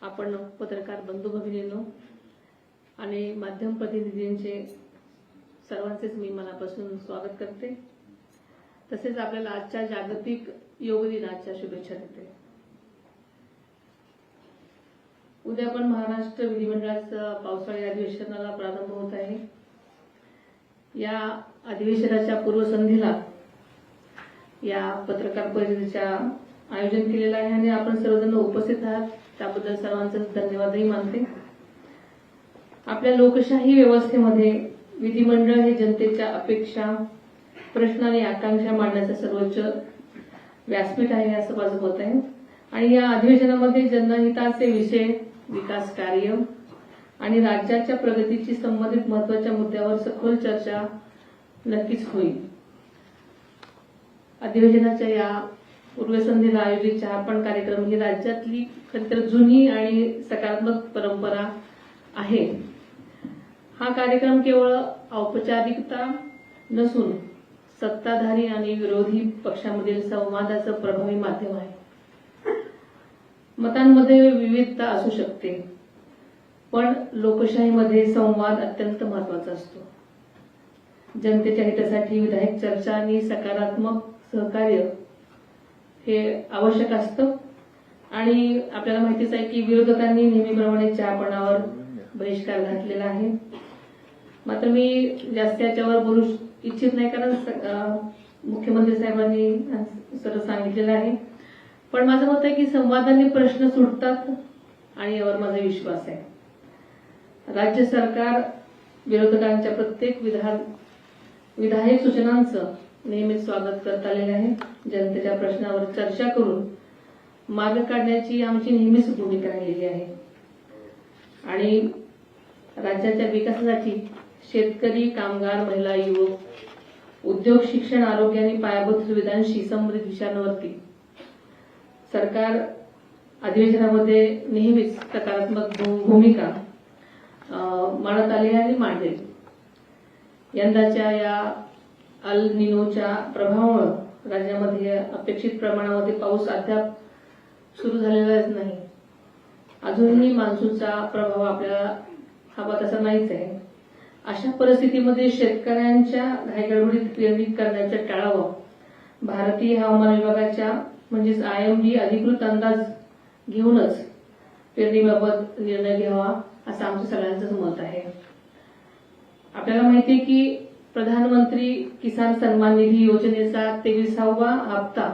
आपण पत्रकार बंधू भगिनींनो आणि माध्यम प्रतिनिधींचे सर्वांचेच मी मनापासून स्वागत करते. तसेच आपल्याला आजच्या जागतिक योग दिनाच्या शुभेच्छा देते. उद्या पण महाराष्ट्र विधिमंडळाचं पावसाळी अधिवेशनाला प्रारंभ होत आहे. या अधिवेशनाच्या पूर्वसंध्येला या पत्रकार परिषदेच्या आयोजन केलेलं आहे आणि आपण सर्वजण उपस्थित आहात, त्याबद्दल सर्वांचे धन्यवादही मानते. आपल्या लोकशाही व्यवस्थेमध्ये विधिमंडळ हे जनतेच्या अपेक्षा, प्रश्न आणि आकांक्षा मांडण्याचं सर्वोच्च व्यासपीठ आहे असं माझं मत आहे. आणि या अधिवेशनामध्ये जनहिताचे विषय, विकास कार्य आणि राज्याच्या प्रगतीशी संबंधित महत्वाच्या मुद्द्यावर सखोल चर्चा नक्कीच होईल. अधिवेशनाच्या या पूर्वसंध्येला आयोजित चहापान कार्यक्रम ही राज्यातली खरंतर जुनी आणि सकारात्मक परंपरा आहे. हा कार्यक्रम केवळ औपचारिकता नसून सत्ताधारी आणि विरोधी पक्षामधील संवादाचं प्रभावी माध्यम आहे. मतांमध्ये विविधता असू शकते, पण लोकशाहीमध्ये संवाद अत्यंत महत्वाचा असतो. जनतेच्या हितासाठी विधायक चर्चा आणि सकारात्मक सहकार्य हे आवश्यक असतं. आणि आपल्याला माहितीच आहे की विरोधकांनी नेहमीप्रमाणे चहापानावर बहिष्कार घातलेला आहे. मात्र मी जास्त याच्यावर बोलू इच्छित नाही, कारण मुख्यमंत्री साहेबांनी सर्व सांगितलेलं आहे. पण माझं मत आहे की संवादाने प्रश्न सुटतात आणि यावर माझा विश्वास आहे. राज्य सरकार विरोधकांच्या प्रत्येक विधायक सूचनांचं नेहमीच स्वागत करत आलेलं आहे. जनतेच्या प्रश्नावर चर्चा करून मार्ग काढण्याची आमची नेहमीच भूमिका राहिलेली आहे. आणि राज्याच्या विकासासाठी शेतकरी, कामगार, महिला, युवक, उद्योग, शिक्षण, आरोग्य आणि पायाभूत सुविधांशी संबंधित विषयांवरती सरकार अधिवेशनामध्ये नेहमीच सकारात्मक भूमिका मांडत आली आहे आणि मांडेल. यंदाच्या या अल निनोच्या प्रभावामुळे राज्यामध्ये अपेक्षित प्रमाणामध्ये पाऊस अद्याप सुरू झालेलाच नाही. अजूनही मान्सूनचा प्रभाव आपल्याला हवा तसा नाहीच आहे. अशा परिस्थितीमध्ये शेतकऱ्यांच्या घाईगडबडीत पेरणी करण्याचं टाळावं. भारतीय हवामान विभागाच्या म्हणजेच IMD अधिकृत अंदाज घेऊनच पेरणीबाबत निर्णय घ्यावा असं आमचं सगळ्यांचंच मत आहे. आपल्याला माहिती आहे की प्रधानमंत्री किसान सन्मान निधी योजनेचा 23वा हप्ता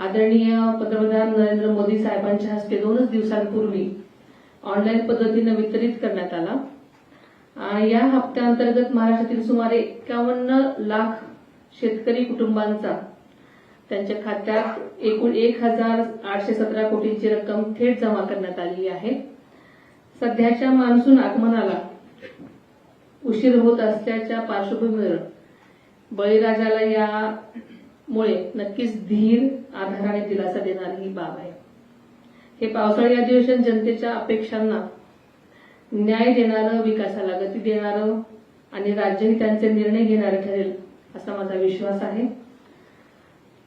आदरणीय पंतप्रधान नरेंद्र मोदी साहेबांच्या हस्ते 2 दिवसांपूर्वी ऑनलाईन पद्धतीने वितरित करण्यात आला। या हप्त्याअंतर्गत महाराष्ट्रातील सुमारे 51 लाख शेतकरी कुटुंबांचा त्यांच्या खात्यात एकूण 1,817 कोटींची रक्कम थेट जमा करण्यात आली आहे। सध्याच्या मान्सून आगमनाला उशीर होत असल्याच्या पार्श्वभूमीवर बळीराजाला यामुळे नक्कीच धीर, आधार आणि दिलासा देणारी ही बाब आहे। हे पावसाळी अधिवेशन जनतेच्या अपेक्षांना न्याय देणारं, विकासाला गती देणारं आणि राज्यहितांचे निर्णय घेणारे ठरेल असा माझा विश्वास आहे।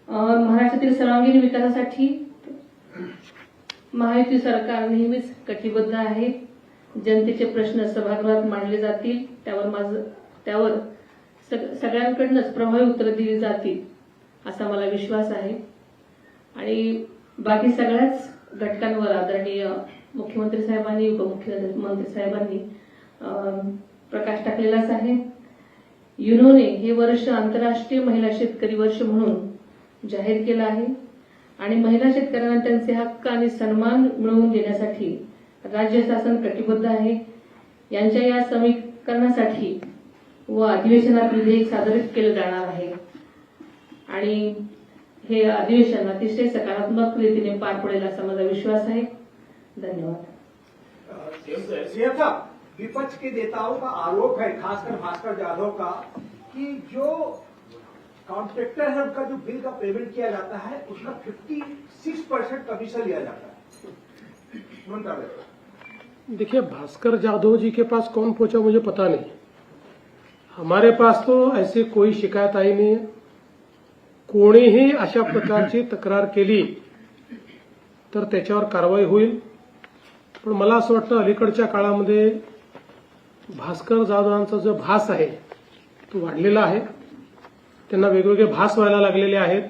महाराष्ट्रातील सर्वांगीण विकासासाठी महायुती सरकार नेहमीच कटिबद्ध आहे। जनतेचे प्रश्न सभागृहात मांडले जातील, त्यावर सगळ्यांकडूनच प्रभावी उत्तरं दिली जातील असा मला विश्वास आहे। आणि बाकी सगळ्याच घटकांवर आदरणीय मुख्यमंत्री साहेबांनी, उपमुख्यमंत्री साहेबांनी प्रकाश टाकलेलाच आहे। युनोने हे वर्ष आंतरराष्ट्रीय महिला शेतकरी वर्ष म्हणून जाहीर केलं आहे आणि महिला शेतकऱ्यांना त्यांचे हक्क आणि सन्मान मिळवून देण्यासाठी राज्य शासन कटिबद्ध आहे। यांच्या या समीकरणासाठी व अधिवेशनात विधेयक सादर केलं जाणार आहे आणि हे अधिवेशन अतिशय सकारात्मक रीतीने पार पडेल असा माझा विश्वास आहे। धन्यवाद। सीएम साहब, विपक्ष के नेताओं का आरोप है, खासकर भास्कर यादव का, कि जो कॉन्ट्रैक्टर है उनका जो बिल का पेमेंट किया जाता है उसका 56% कमीशन लिया जाता है। मंत्रालय देखिए, भास्कर जाधव जी के पास कौन पहुंचा मुझे पता नहीं। हमारे पास तो ऐसी कोई शिकायत आई नहीं है। कोणीही अशा प्रकारची तक्रार केली तर त्याच्यावर कारवाई होईल। पण मला असं वाटतं अलीकडच्या काळामध्ये भास्कर जाधवांचा जो भास आहे तो वाढलेला आहे। त्यांना वेगवेगळे भास व्हायला लागलेले आहेत।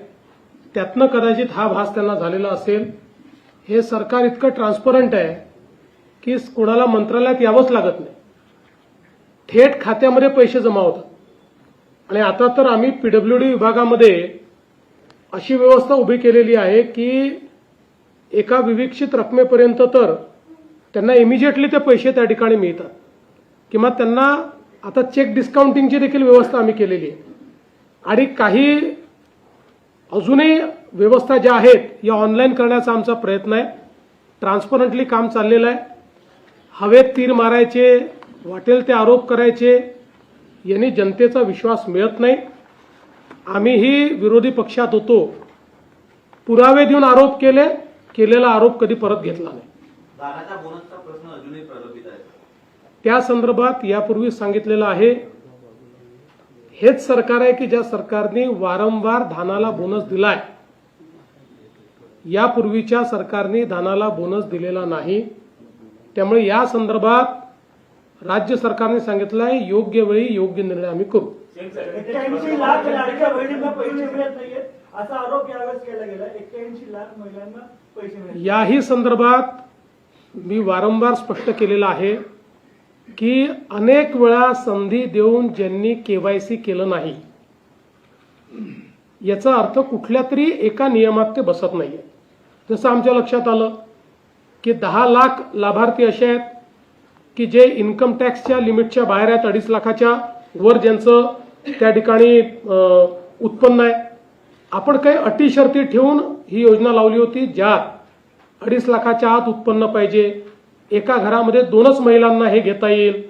त्यातनं कदाचित हा भास त्यांना झालेला असेल। हे सरकार इतकं ट्रान्सपरंट आहे की कोणाला मंत्रालयात यावंच लागत नाही, थेट खात्यामध्ये पैसे जमा होतात। आणि आता तर आम्ही पीडब्ल्यूडी विभागामध्ये अशी व्यवस्था उभी केलेली आहे की एका विविक्षित रकमेपर्यंत तर त्यांना इमिजिएटली ते पैसे त्या ठिकाणी मिळतात, किंवा त्यांना आता चेक डिस्काउंटिंगची देखील व्यवस्था आम्ही केलेली आहे। आणि काही अजूनही व्यवस्था ज्या आहेत या ऑनलाईन करण्याचा आमचा प्रयत्न आहे। ट्रान्सपरंटली काम चाललेलं आहे। हवेत तीर मारायचे, वाटेल ते आरोप करायचे, यांनी जनतेचा विश्वास मिळत नाही। आम्हीही विरोधी पक्षात होतो, पुरावे देऊन आरोप केले, केलेला आरोप कधी परत घेतला नाही। दानाच्या बोनसचा प्रश्न अजूनही प्रलंबित आहे। त्या संदर्भात यापूर्वी सांगितलेलं आहे, हेच सरकार आहे की ज्या सरकारने वारंवार धानाला बोनस दिलाय। यापूर्वीच्या सरकारने धानाला बोनस दिलेला नाही। त्यामुळे या संदर्भात राज्य सरकारने सांगितलं आहे, योग्य वेळी योग्य निर्णय आम्ही करू। 81 लाख लाडक्या बहिणींना पैसे मिळत नाहीये असा आरोप यावेळेस केला गेला। 81 लाख महिलांना पैसे मिळत याही संदर्भात मी वारंवार स्पष्ट केलेलं आहे की अनेक वेळा संधी देऊन ज्यांनी केवायसी केलं नाही, याचा अर्थ कुठल्या तरी एका नियमात ते बसत नाहीये। जसं आमच्या लक्षात आलं की 10 लाख लाभार्थी असे आहेत की जे इन्कम टॅक्सच्या लिमिटच्या बाहेर आहेत, 2.5 लाखाच्या वर ज्यांचं त्या ठिकाणी उत्पन्न आहे। आपण काही अटी शर्ती ठेवून ही योजना लावली होती, ज्यात 2.5 लाखाच्या आत उत्पन्न पाहिजे, एका घरामध्ये 2च महिलांना हे घेता येईल,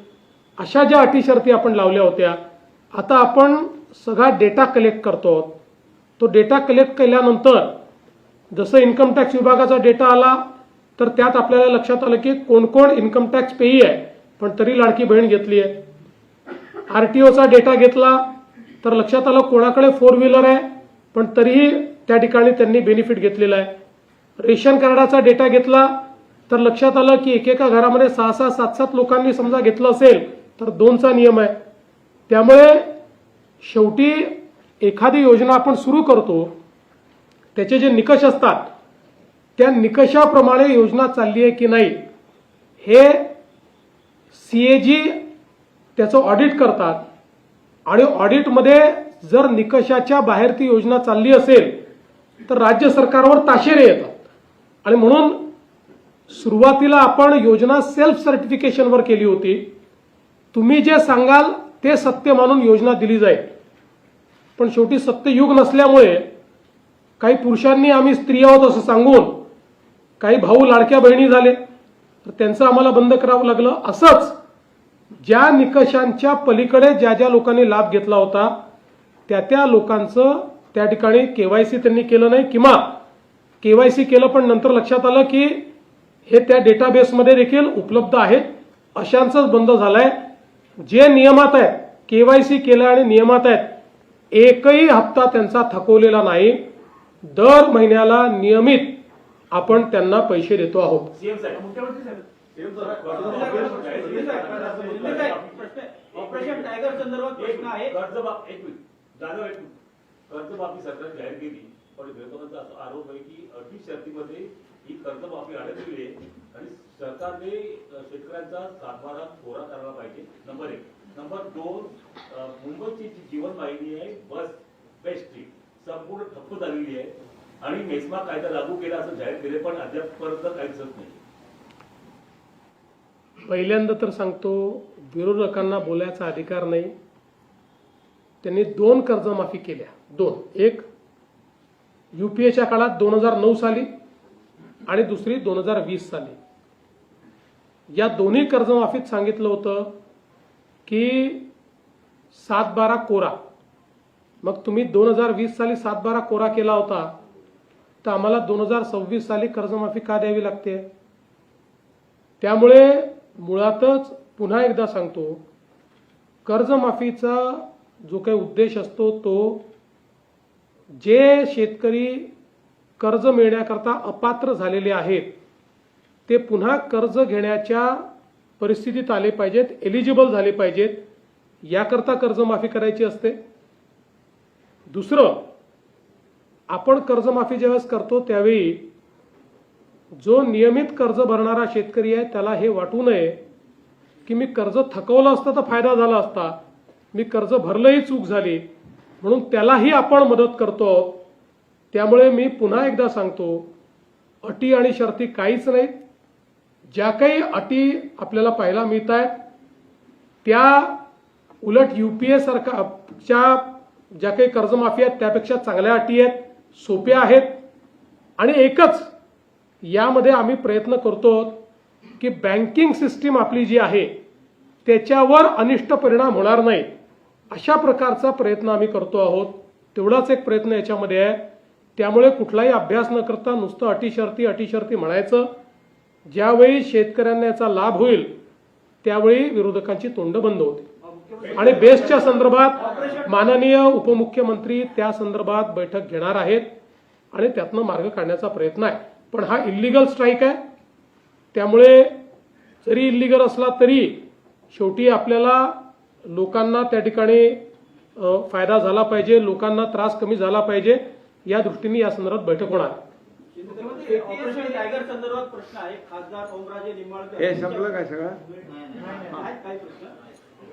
अशा ज्या अटी शर्ती आपण लावल्या होत्या। आता आपण सगळा डेटा कलेक्ट करतो। तो डेटा कलेक्ट केल्यानंतर जसं इन्कम टॅक्स विभागाचा डेटा आला तर त्यात आपल्याला लक्षात आलं की कोण कोण इन्कम टॅक्स पेई आहे पण तरी लाडकी बहीण घेतली आहे। आरटीओचा डेटा घेतला तर लक्षात आलं कोणाकडे 4 व्हीलर आहे पण तरीही त्या ठिकाणी त्यांनी बेनिफिट घेतलेला आहे। रेशन कार्डाचा डेटा घेतला तर लक्षात आलं की एकेका घरामध्ये 6-6, 7-7 लोकांनी समजा घेतलं असेल तर 2चा नियम आहे। त्यामुळे शेवटी एखादी योजना आपण सुरू करतो, त्याचे जे निकष असतात त्या निकषाप्रमाणे योजना चालली आहे की नाही हे सीएजी त्याचं ऑडिट करतात। आणि ऑडिटमध्ये जर निकषाच्या बाहेर ती योजना चालली असेल तर राज्य सरकारवर ताशेरे येतात. आणि म्हणून सुरुवातीला आपण योजना सेल्फ सर्टिफिकेशनवर केली होती. तुम्ही जे सांगाल ते सत्य मानून योजना दिली जाईल. पण शेवटी सत्ययुग नसल्यामुळे काही पुरुषांनी आम्ही स्त्री आहोत असं सांगून काही भाऊ लाडक्या बहिणी झाले, तर त्यांचं आम्हाला बंद करावं लागलं. असंच ज्या निकषांच्या पलीकडे ज्या ज्या लोकांनी लाभ घेतला होता त्या लोकांचं त्या ठिकाणी केवायसी त्यांनी केलं नाही, किंवा केवायसी केलं पण नंतर लक्षात आलं की हे त्या डेटाबेसमध्ये देखील उपलब्ध आहेत, अशांचंच बंद झालंय. जे नियमात आहेत, केवायसी केलं आणि नियमात आहेत, एकही हप्ता त्यांचा थकवलेला नाही. दर महिन्याला नियमित आपण त्यांना पैसे देतो आहोत. सीएम साहेब, मुख्यमंत्री साहेब, ऑपरेशन टायगर संदर्भात प्रश्न आहे. कर्जमाफी सरकार जाहीर केली, पण विरोधकांचा असा आरोप आहे की अटी शर्तीमध्ये ही कर्जमाफी अडकलेली आहे आणि सरकारने शेतकऱ्यांचा सातबारा कोरा करायला पाहिजे. नंबर 1. नंबर 2, मुंबईची जी जीवनवाहिनी आहे बस बेस्टची संपूर्ण ठप्प झालेली आहे आणि मेस्मा कायदा लागू केला असं जाहीर केले, पण अद्यापपर्यंत काही दिसत नाही. पहिल्यांदा तर सांगतो, विरोधकांना बोलायचा अधिकार नाही. त्यांनी 2 कर्जमाफी केल्या. 2. एक युपीएच्या काळात 2009 साली आणि दुसरी 2020 साली. या दोन्ही कर्जमाफीत सांगितलं होतं की 7/12 कोरा. मग तुम्ही 2020 साली 7/12 कोरा केला होता, तर आम्हाला 2026 साली कर्जमाफी का द्यावी लागते? त्यामुळे मुळातच पुन्हा एकदा सांगतो, कर्जमाफीचा जो काही उद्देश असतो तो जे शेतकरी कर्ज मिळण्याकरता अपात्र झालेले आहेत ते पुन्हा कर्ज घेण्याच्या परिस्थितीत आले पाहिजेत, एलिजिबल झाले पाहिजेत, याकरता कर्जमाफी करायची असते. दुसरं, आपण कर्जमाफी ज्यावेळेस करतो त्यावेळी जो नियमित कर्ज भरणारा शेतकरी आहे त्याला हे वाटू नये की मी कर्ज थकवलं असतं तर फायदा झाला असता, मी कर्ज भरलंही चूक झाली, म्हणून त्यालाही आपण मदत करतो. त्यामुळे मी पुन्हा एकदा सांगतो, अटी आणि शर्ती काहीच नाहीत. ज्या काही अटी आपल्याला पाहायला मिळत आहेत त्या उलट युपीए सरकारच्या ज्या काही कर्जमाफी आहेत त्यापेक्षा चांगल्या अटी आहेत, सोप्या आहेत. आणि एकच यामध्ये आम्ही प्रयत्न करतो की बँकिंग सिस्टीम आपली जी आहे त्याच्यावर अनिष्ट परिणाम होणार नाही, अशा प्रकारचा प्रयत्न आम्ही करतो आहोत. तेवढाच एक प्रयत्न याच्यामध्ये आहे. त्यामुळे कुठलाही अभ्यास न करता नुसतं अटी-शर्ती म्हणायचं. ज्यावेळी शेतकऱ्यांना याचा लाभ होईल त्यावेळी विरोधकांची तोंड बंद होते. आणि बेस्टच्या संदर्भात माननीय उपमुख्यमंत्री त्या संदर्भात बैठक घेणार आहेत आणि त्यातनं मार्ग काढण्याचा प्रयत्न आहे. पण हा इल्लीगल स्ट्राईक आहे, त्यामुळे जरी इल्लीगल असला तरी शेवटी आपल्याला लोकांना त्या ठिकाणी फायदा झाला पाहिजे, लोकांना त्रास कमी झाला पाहिजे, या दृष्टीने या संदर्भात बैठक होणार. ऑपरेशन टायगर संदर्भात प्रश्न आहे. खासदार ओमराजे निंबाळकर हे संपलं काय सगळं? काही प्रश्न.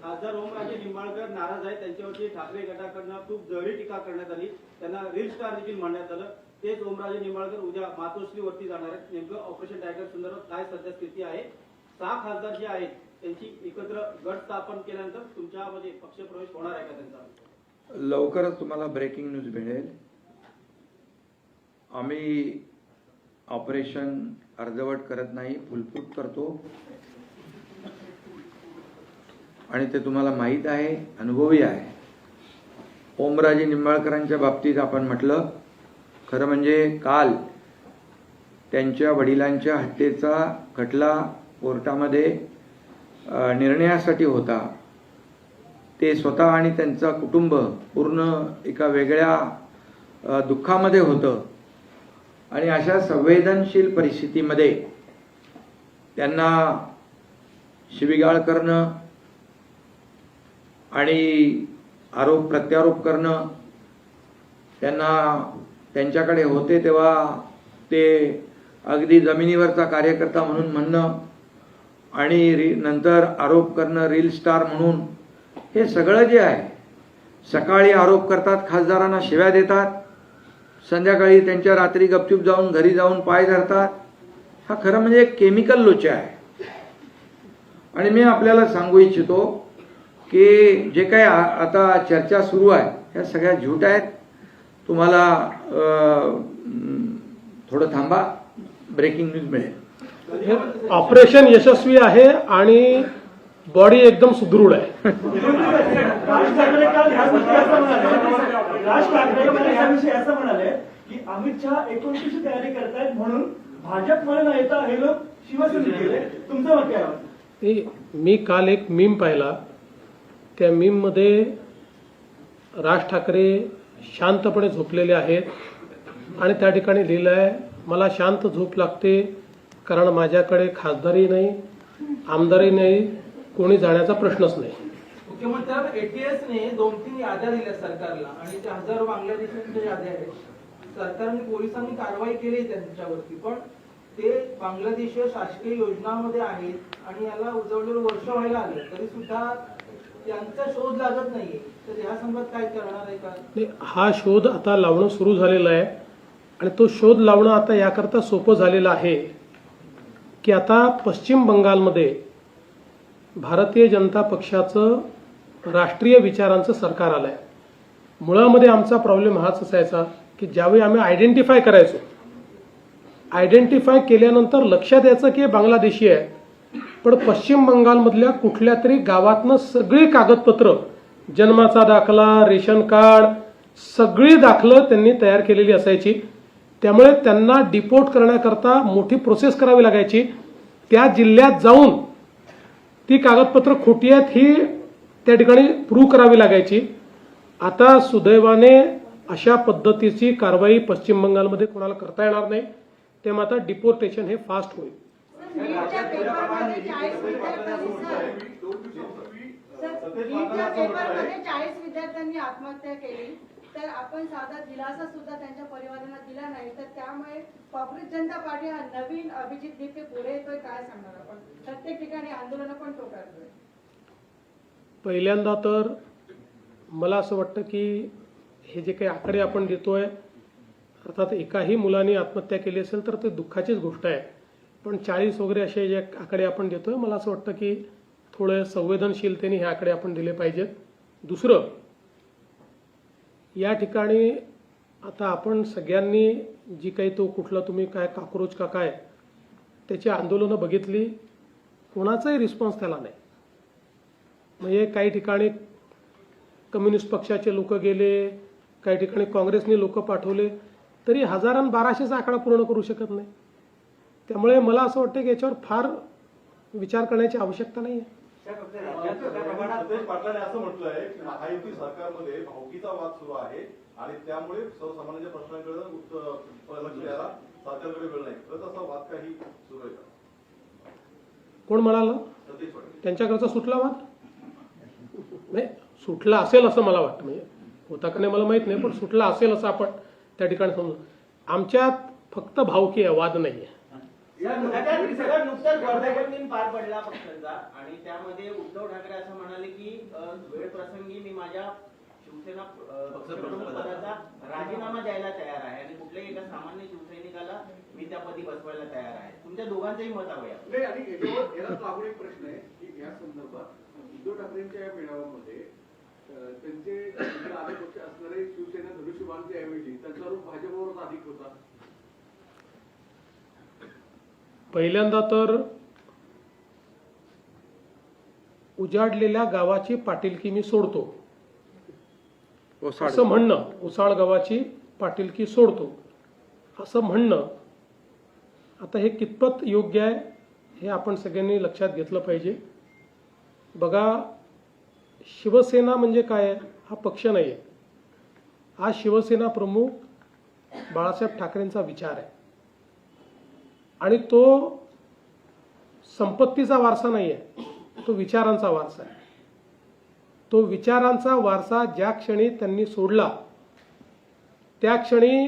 खासदार ओमराजे निंबाळकर नाराज आहेत, त्यांच्यावरती ठाकरे गटाकडनं खूप जहरी टीका करण्यात आली, त्यांना रील स्टार देखील म्हणण्यात आलं. तेच ओमराजे निंबाळकर उद्या मातोश्रीवरती जाणार आहेत. नेमकं ऑपरेशन टायगर संदर्भात काय सध्या स्थिती आहे? 6 खासदार जे आहेत त्यांची एकत्र गट स्थापन केल्यानंतर तुमच्यामध्ये पक्षप्रवेश होणार आहे का त्यांचा? लवकरच तुम्हाला ब्रेकिंग न्यूज मिळेल. आम्ही ऑपरेशन अर्धवट करत नाही, फुलफूट करतो आणि ते तुम्हाला माहीत आहे, अनुभवी आहे. ओमराजे निंबाळकरांच्या बाबतीत आपण म्हटलं, खरं म्हणजे काल त्यांच्या वडिलांच्या हत्येचा खटला कोर्टामध्ये निर्णयासाठी होता. ते स्वतः आणि त्यांचं कुटुंब पूर्ण एका वेगळ्या दुःखामध्ये होतं आणि अशा संवेदनशील परिस्थितीमध्ये त्यांना शिवीगाळ करणं आणि आरोप प्रत्यारोप करणं, त्यांना त्यांच्याकडे होते तेव्हा ते अगदी जमिनीवरचा कार्यकर्ता म्हणून म्हणणं आणि नंतर आरोप करणं रील स्टार म्हणून, हे सगळं जे आहे, सकाळी आरोप करतात, खासदारांना शिव्या देतात, संध्याकाळी त्यांच्या रात्री गपचूप जाऊन घरी जाऊन पाय धरतात. हा खरं म्हणजे एक केमिकल लोचा आहे. आणि मी आपल्याला सांगू इच्छितो की जे काही आता चर्चा सुरू आहे ह्या सगळ्या झूट आहेत. तुम्हाला थोडं थांबा, ब्रेकिंग न्यूज मिळेल. हे ऑपरेशन यशस्वी आहे आणि बॉडी एकदम सुदृढ आहे. राज ठाकरे काल ह्या गोष्टी असं म्हणाले, राज ठाकरे काल याविषयी असं म्हणाले की अमित शहा 29ची तयारी करतायत म्हणून भाजपमध्ये न येता हे लोक शिवसेनेत गेले. तुमचं मत काय? मी काल एक मीम पाहिला. त्या मीम मध्ये राज ठाकरे शांतपणे झोपलेले आहेत आणि त्या ठिकाणी लिहिलं आहे, मला शांत झोप लागते कारण माझ्याकडे खासदारी नाही, आमदारी नाही, कोणी जाण्याचा प्रश्नच नाही. मुख्यमंत्री एटीएसने 2-3 याद्या दिल्या सरकारला आणि त्या हजारो बांगलादेशांच्या याद्या आहेत. सरकारने पोलिसांनी कारवाई केली त्यांच्यावरती, पण ते बांगलादेशीय शासकीय योजनामध्ये आहेत आणि याला जवळजवळ वर्ष व्हायला आले तरी सुद्धा त्यांचा शोध लागत नाहीये. तर या संदर्भात काय करणार आहे का? नाही, हा शोध आता लावणं सुरू झालेला आहे आणि तो शोध लावणं आता याकरता सोपं झालेलं आहे की आता पश्चिम बंगालमध्ये भारतीय जनता पक्षाचं राष्ट्रीय विचारांचं सरकार आलंय. मुळामध्ये आमचा प्रॉब्लेम हाच असायचा की ज्यावेळी आम्ही आयडेंटिफाय करायचो, आयडेंटिफाय केल्यानंतर लक्षात यायचं की हे बांगलादेशी आहे, पण पश्चिम बंगालमधल्या कुठल्या तरी गावातनं सगळी कागदपत्र, जन्माचा दाखला, रेशन कार्ड, सगळी दाखलं त्यांनी तयार केलेली असायची. त्यामुळे त्यांना डिपोर्ट करण्याकरता मोठी प्रोसेस करावी लागायची. त्या जिल्ह्यात जाऊन ती कागदपत्र खोटी आहेत ही त्या ठिकाणी प्रूव्ह करावी लागायची. आता सुदैवाने अशा पद्धतीची कारवाई पश्चिम बंगालमध्ये कोणाला करता येणार नाही. त्यामुळे आता डिपोर्टेशन हे फास्ट होईल. नीटच्या पेपरमध्ये 40 विद्यार्थ्यांनी आत्महत्या केली, तर आपण साधा दिलासा सुद्धा त्यांच्या परिवारांना दिला नाही. तर त्यामुळे काँग्रेस जनता पार्टी हा नवीन अभिजित दीप्ते पुढे येतोय, काय सांगणार आपण? प्रत्येक ठिकाणी आंदोलन पण तो करतोय. पहिल्यांदा तर मला असं वाटतं की हे जे काही आकडे आपण देतोय, अर्थात एकाही मुलाने आत्महत्या केली असेल तर ते दुःखाचीच गोष्ट आहे, पण 40 वगैरे असे जे आकडे आपण देतोय, मला असं वाटतं की थोडं संवेदनशीलतेने हे आकडे आपण दिले पाहिजेत. दुसरं, या ठिकाणी आता आपण सगळ्यांनी जी काही तो कुठला तुम्ही काय काक्रोच का काय त्याची आंदोलनं बघितली, कोणाचाही रिस्पॉन्स त्याला नाही. म्हणजे काही ठिकाणी कम्युनिस्ट पक्षाचे लोक गेले, काही ठिकाणी काँग्रेसने लोक पाठवले, तरी 1000-1200चा आकडा पूर्ण करू शकत नाही. त्यामुळे मला असं वाटतं की याच्यावर फार विचार करण्याची आवश्यकता नाही आहे. सतेज पाटलांनी असं म्हटलंय की महायुती सरकारमध्ये भावकीचा वाद सुरू आहे आणि त्यामुळे सर्वसामान्य प्रश्नांकडे लक्ष द्यायला सरकारकडे वेळ नाही. तर तसा वाद काही सुरू आहे का? कोण म्हणाला? सतेज पाटील. त्यांच्याकडचा सुटला वाद नाही, सुटला असेल असं मला वाटतं. म्हणजे होता का नाही मला माहित नाही, पण सुटला असेल असं आपण त्या ठिकाणी समजू. आमच्यात फक्त भावकी आहे, वाद नाही आहे. नुकताच वर्धापन दिन पार पडला पक्षाचा आणि त्यामध्ये उद्धव ठाकरे असं म्हणाले की वेळ प्रसंगी मी माझ्या शिवसेना पदाचा राजीनामा द्यायला तयार आहे आणि कुठल्याही एका सामान्य शिवसैनिकाला मी त्या पदी बसवायला तयार आहे. तुमच्या दोघांचंही मत हवं आहे. आणि याला लागून एक प्रश्न आहे की या संदर्भात उद्धव ठाकरेंच्या या मेळाव्यामध्ये त्यांचे आले पक्ष असणारे शिवसेना धनुष्यबाणच्या ऐवजी त्यांचा रूप भाजपवरच अधिक होता. पहिल्यांदा तर उजाडलेल्या गावाची पाटीलकी मी सोडतो असं म्हणणं, उसाळ गावाची पाटीलकी सोडतो असं म्हणणं, आता हे कितपत योग्य आहे हे आपण सगळ्यांनी लक्षात घेतलं पाहिजे. बघा, शिवसेना म्हणजे काय आहे? हा पक्ष नाही आहे. हा शिवसेना प्रमुख बाळासाहेब ठाकरेंचा विचार आहे आणि तो संपत्तीचा वारसा नाही आहे, तो विचारांचा वारसा आहे. तो विचारांचा वारसा ज्या क्षणी त्यांनी सोडला त्या क्षणी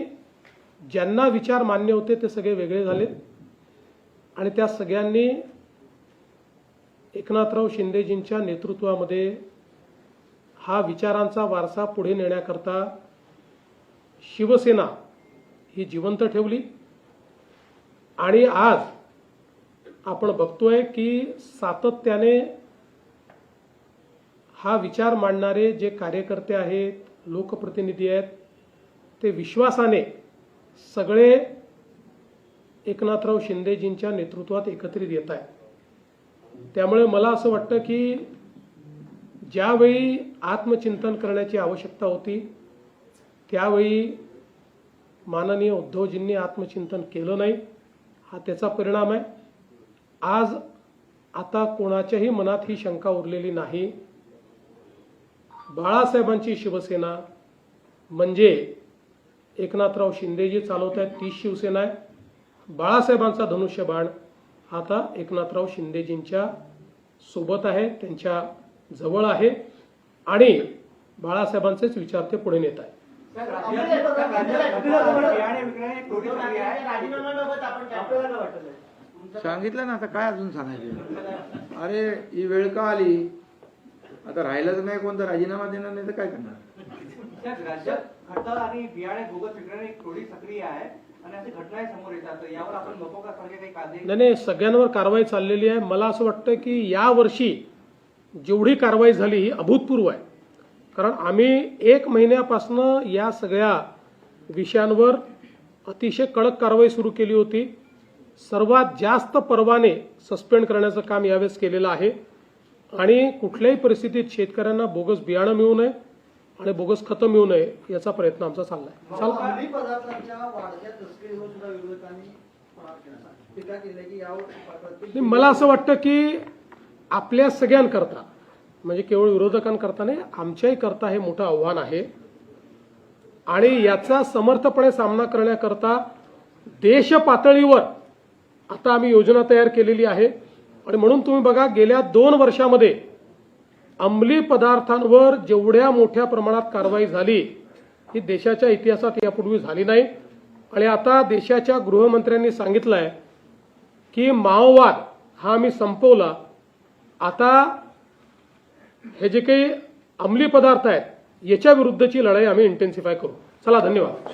ज्यांना विचार मान्य होते ते सगळे वेगळे झाले आणि त्या सगळ्यांनी एकनाथराव शिंदेजींच्या नेतृत्वामध्ये हा विचारांचा वारसा पुढे नेण्याकरता शिवसेना ही जिवंत ठेवली आणि आज आपण बघतोय की सातत्याने हा विचार मांडणारे जे कार्यकर्ते आहेत, लोकप्रतिनिधी आहेत, ते विश्वासाने सगळे एकनाथराव शिंदेजींच्या नेतृत्वात एकत्रित येत आहेत. त्यामुळे मला असं वाटतं की ज्यावेळी आत्मचिंतन करण्याची आवश्यकता होती त्यावेळी माननीय उद्धवजींनी आत्मचिंतन केलं नाही. हा त्याचा परिणाम आहे. आज आता कोणाच्याही मनात ही शंका उरलेली नाही. बाळासाहेबांची शिवसेना म्हणजे एकनाथराव शिंदेजी चालवत आहेत तीच शिवसेना आहे. बाळासाहेबांचा धनुष्यबाण आता एकनाथराव शिंदेजींच्या सोबत आहे, त्यांच्या जवळ आहे आणि बाळासाहेबांचेच विचार ते पुढे नेत आहे. राजीनाम्याबाबत आपण काय आपल्याला काय वाटत? सांगितलं ना, आता काय अजून सांगायचं. अरे ही वेळ का आली, आता राहिलंच नाही, कोणता राजीनामा देणार नाही तर काय करणार. राज्यात खताळ आणि बियाणे बोगस विक्री थोडी सक्रिय आहे आणि असे घटनाही समोर येतात. यावर आपण नको का सारखे काही कायदे नाही, सगळ्यांवर कारवाई चाललेली आहे. मला असं वाटतं की यावर्षी जेवढी कारवाई झाली ही अभूतपूर्व आहे. कारण आम्ही 1 महिन्यापासून या सगळ्या विषयांवर अतिशय कडक कारवाई सुरू केली होती. सर्वात जास्त परवाने सस्पेंड करण्याचं काम यावेळेस केलेलं आहे आणि कुठल्याही परिस्थितीत शेतकऱ्यांना बोगस बियाणं मिळू नये आणि बोगस खतं मिळू नये याचा प्रयत्न आमचा चाललाय. अंमली पदार्थांच्या वाढत्या तस्करीवर सुद्धा विरोधकांनी टीका केली की यावर मला असं वाटतं की आपल्या सगळ्यांकरता म्हणजे केवळ विरोधकांकरता नाही, आमच्याही करता हे मोठं आव्हान आहे आणि याचा समर्थपणे सामना करण्याकरता देश पातळीवर आता आम्ही योजना तयार केलेली आहे. आणि म्हणून तुम्ही बघा, गेल्या 2 वर्षामध्ये अंमली पदार्थांवर जेवढ्या मोठ्या प्रमाणात कारवाई झाली ही देशाच्या इतिहासात यापूर्वी झाली नाही. आणि आता देशाच्या गृहमंत्र्यांनी सांगितलंय की माओवाद हा आम्ही संपवला. आता हे जे काही अंमली पदार्थ आहेत याच्या विरुद्धची लढाई आम्ही इंटेन्सिफाय करू. चला, धन्यवाद.